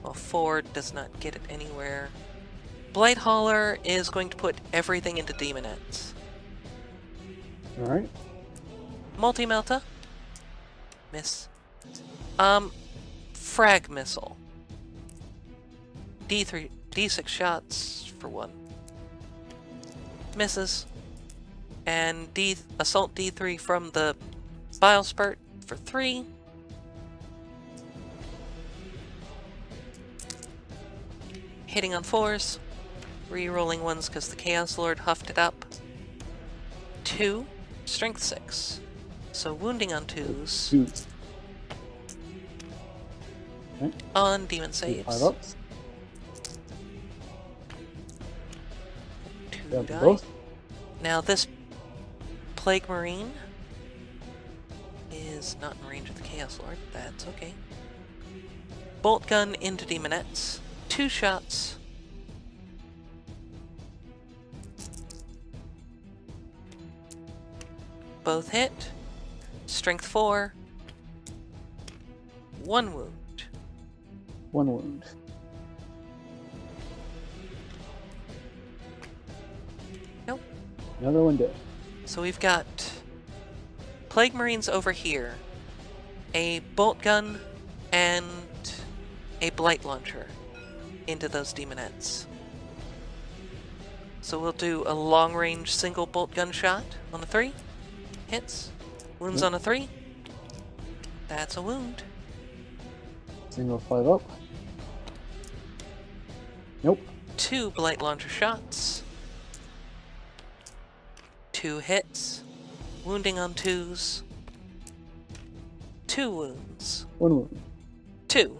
well, 4 does not get it anywhere. Blight Hauler is going to put everything into Demonettes. Alright. Multi-Melta. Miss. Frag missile. D6 shots for 1. Misses. And assault D3 from the bile spurt for 3. Hitting on 4s. Rerolling 1s because the Chaos Lord huffed it up. 2. Strength 6. So wounding on 2s. 2. Okay. On demon saves. 5 ups. 2 die. Both. Now this Plague Marine is not in range of the Chaos Lord. That's okay. Bolt gun into demonettes. 2 shots. Both hit. Strength 4. 1 wound. 1 wound. Nope. Another one dead. So we've got Plague Marines over here, a bolt gun, and a blight launcher into those demonettes. So we'll do a long-range single bolt gun shot on a 3. Hits. Wounds on a 3. That's a wound. Single 5 up. Nope. 2 blight launcher shots. 2 hits. Wounding on 2s. 2 wounds. 1 wound. 2.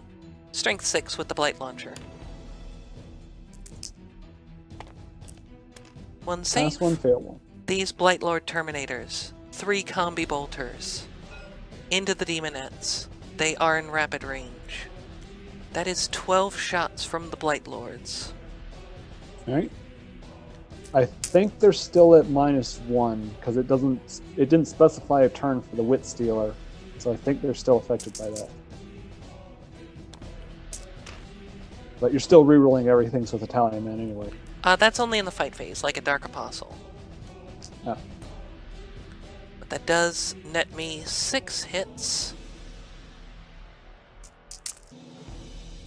Strength 6 with the blight launcher. 1 save. Pass 1, fail 1. These Blight Lord Terminators. 3 combi bolters. Into the demonettes. They are in rapid range. That is 12 shots from the Blight Lords. Alright. I think they're still at -1 because it didn't specify a turn for the Wit Stealer, so I think they're still affected by that. But you're still rerolling everything with Italian Man anyway. That's only in the fight phase, like a Dark Apostle. Ah. But that does net me 6 hits.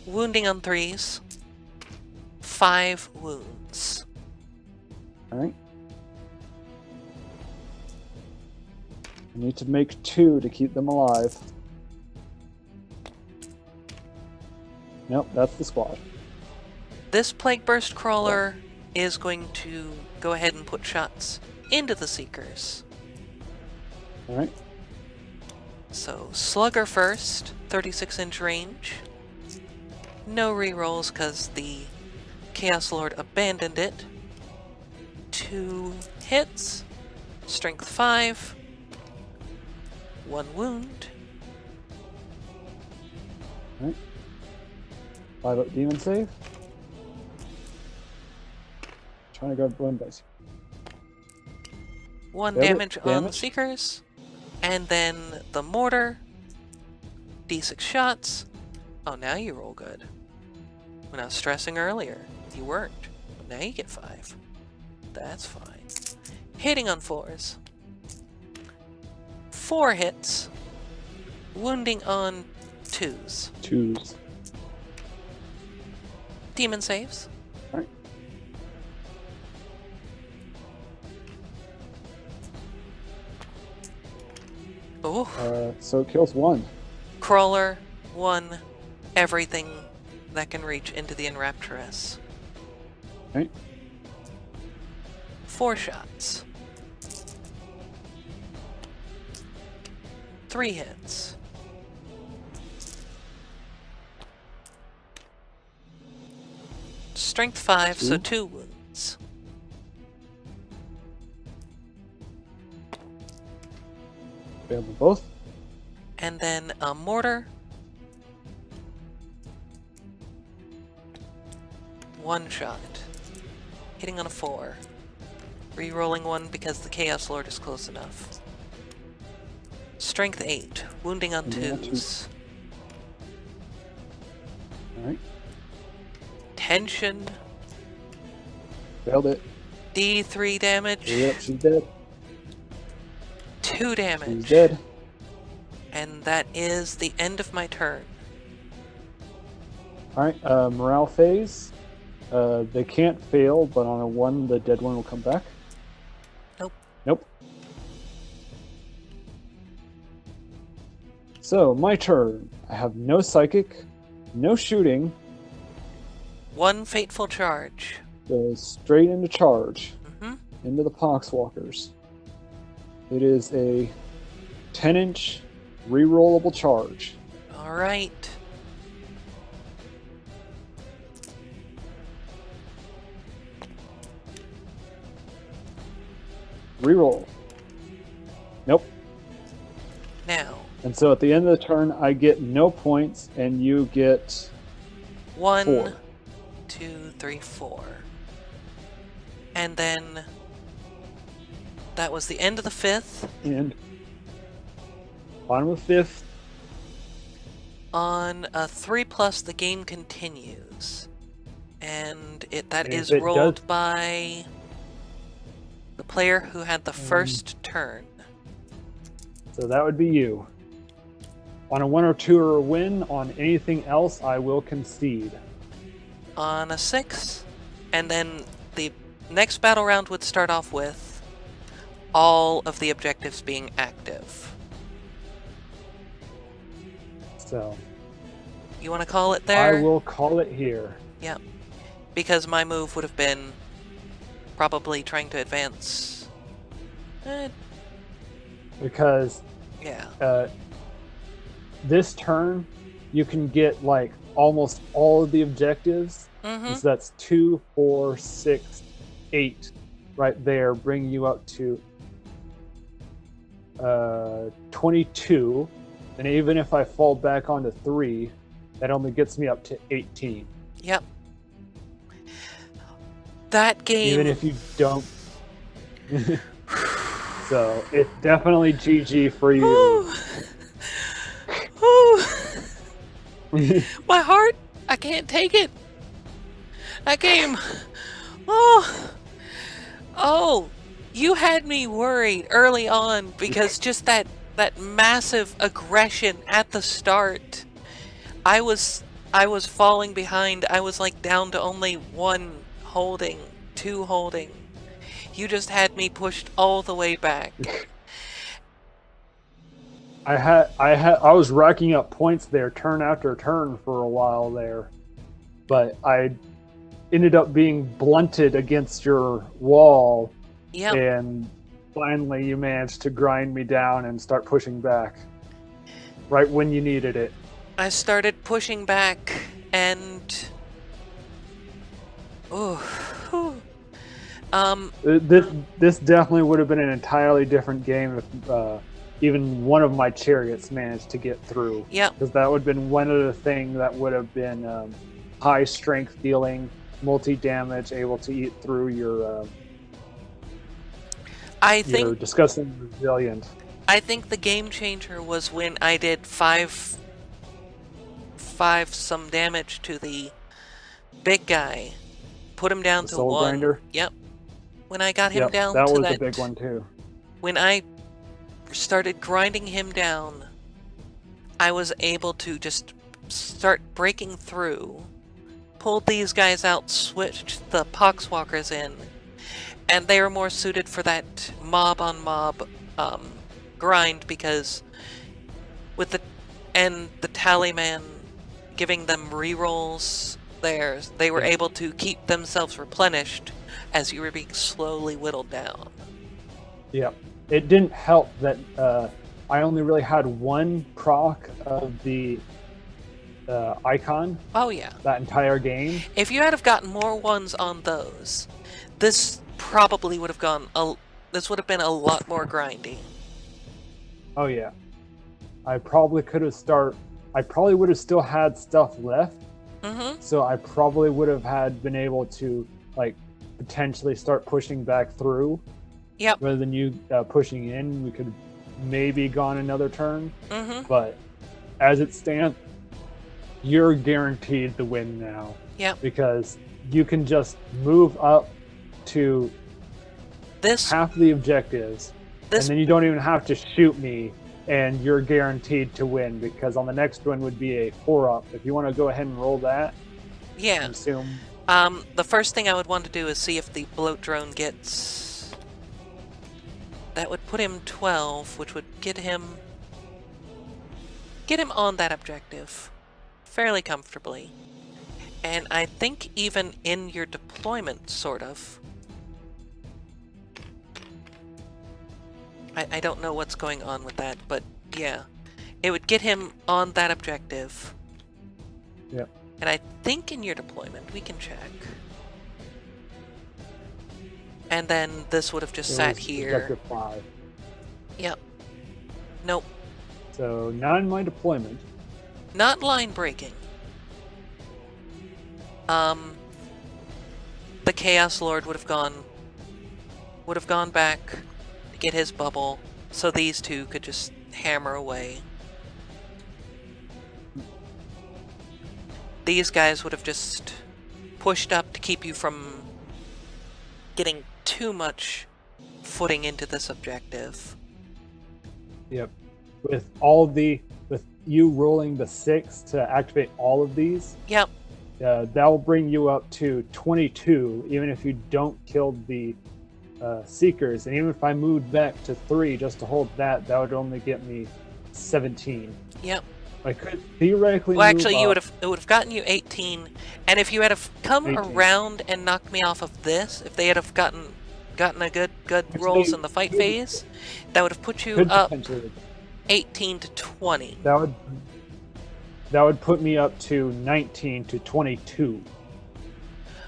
Wounding on 3s. 5 wounds. Alright. I need to make 2 to keep them alive. Nope, that's the squad. This Plague Burst Crawler is going to go ahead and put shots into the Seekers. Alright. So, Slugger first, 36-inch range. No rerolls because the Chaos Lord abandoned it. 2 hits, strength 5, 1 wound. Alright. 5 up demon save. Trying to grab one dice. 1 Damn it, damage on the damage. Seekers. And then the Mortar. D6 shots. Oh, now you roll good. When I was stressing earlier, you weren't. But now you get 5. That's fine. Hitting on 4s. 4 hits. Wounding on 2s. 2s. Demon saves. Alright. Oh. So it kills 1. Crawler, 1. Everything that can reach into the Enrapturess. Right. 4 shots. 3 hits. Strength 5, so 2 wounds. Failed them both. And then a Mortar. 1 shot. Hitting on a 4. Rerolling 1 because the Chaos Lord is close enough. Strength 8. Wounding on 2s. Alright. Tension. Failed it. D3 damage. Yep, she's dead. 2 damage. She's dead. And that is the end of my turn. Alright, morale phase. They can't fail, but on a 1, the dead one will come back. Nope. Nope. So, my turn. I have no psychic, no shooting. 1 fateful charge. Goes straight into charge. Mm-hmm. Into the Poxwalkers. It is a 10-inch rerollable charge. All right. Reroll. Nope. Now. And so at the end of the turn, I get no points, and you get 1, 4. 2, 3, 4. And then that was the end of the 5th. And bottom of 5th. On a 3+, the game continues. And that is it rolled by the player who had the first turn. So that would be you. On a 1 or 2 or a win, on anything else, I will concede. On a 6, and then the next battle round would start off with all of the objectives being active. So You want to call it there? I will call it here. Yep. Because my move would have been probably trying to advance. Because Yeah. this turn, you can get like almost all of the objectives. Mm-hmm. So that's 2, 4, 6, 8 right there, bringing you up to 22. And even if I fall back onto 3, that only gets me up to 18. Yep. That game... Even if you don't... So, it's definitely GG for you. Ooh. Ooh. My heart, I can't take it. That game... Oh, you had me worried early on because just that massive aggression at the start. I was falling behind. I was like down to only 1 holding, 2 holding. You just had me pushed all the way back. I was racking up points there turn after turn for a while there, but I ended up being blunted against your wall. Yep. And finally you managed to grind me down and start pushing back right when you needed it. I started pushing back and This definitely would have been an entirely different game if even one of my chariots managed to get through. Yep. Because that would have been one of the things that would have been high strength dealing, multi-damage, able to eat through your you're disgusting resilient. I think the game changer was when I did 5 some damage to the big guy. Put him down The to soul 1. grinder? Yep. When I got him down that to was that... a big one too. When I started grinding him down, I was able to just start breaking through, pulled these guys out, switched the Poxwalkers in, and they are more suited for that mob-on-mob grind because with the Tallyman giving them rerolls there, they were able to keep themselves replenished as you were being slowly whittled down. Yep. It didn't help that I only really had 1 proc of the icon. Oh yeah. That entire game. If you had have gotten more 1s on those, this probably would have this would have been a lot more grindy. Oh yeah. I probably would have still had stuff left. Mm-hmm. So I probably would have been able to like potentially start pushing back through. Yep. Rather than you pushing in, we could maybe gone another turn. Mm-hmm. But as it stands, you're guaranteed the win now. Yep. Because you can just move up to half the objectives, and then you don't even have to shoot me and you're guaranteed to win because on the next one would be a 4-up. If you want to go ahead and roll that, Yeah. consume. The first thing I would want to do is see if the bloat drone gets... That would put him 12, which would get him on that objective fairly comfortably. And I think even in your deployment, sort of. I don't know what's going on with that, but yeah. It would get him on that objective. Yep. And I think in your deployment, we can check. And then this would have just sat here. Objective 5. Yep. Nope. So not in my deployment. Not line breaking. The Chaos Lord would have gone back to get his bubble, so these two could just hammer away. These guys would have just pushed up to keep you from getting too much footing into this objective. Yep. With you rolling the 6 to activate all of these. Yep. That will bring you up to 22, even if you don't kill the Seekers. And even if I moved back to 3 just to hold that would only get me 17. Yep. I could theoretically. Well, actually, it would have gotten you 18, and if you had have come 18. around and knocked me off of this, if they had have gotten a good rolls in the fight phase, that would have put you up 18 to 20. That would put me up to 19 to 22.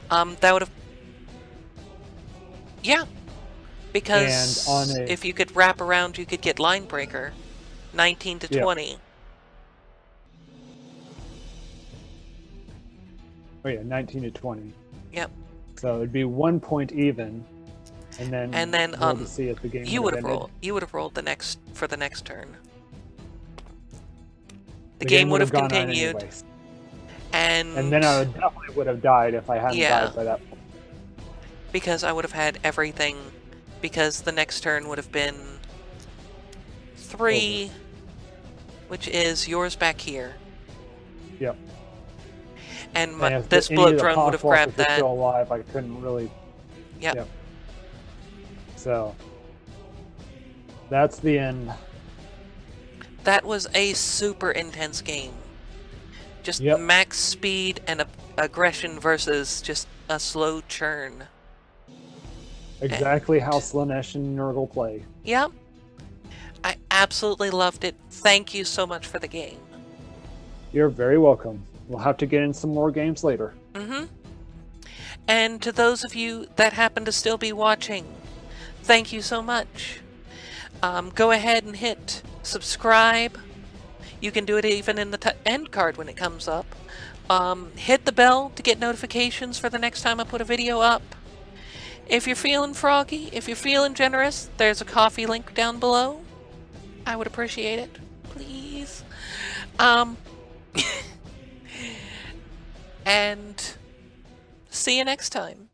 That would have, yeah, because if you could wrap around, you could get line breaker, 19 to 20. Oh yeah, 19 to 20. Yep. So it'd be 1 point even, and then to see if the game you would have rolled. You would have rolled for the next turn. The game would have continued, and then I definitely would have died if I hadn't died by that point. Because I would have had everything. Because the next turn would have been 3, which is yours back here. Yep. And this bloat drone would have grabbed that. Still alive, I couldn't really. Yep. So that's the end. That was a super intense game. Just max speed and aggression versus just a slow churn. Exactly how Slaanesh and Nurgle play. Yep. I absolutely loved it. Thank you so much for the game. You're very welcome. We'll have to get in some more games later. Mm-hmm. And to those of you that happen to still be watching, thank you so much. Go ahead and hit subscribe. You can do it even in the end card when it comes up. Hit the bell to get notifications for the next time I put a video up. If you're feeling froggy, if you're feeling generous, there's a coffee link down below. I would appreciate it. Please. And see you next time.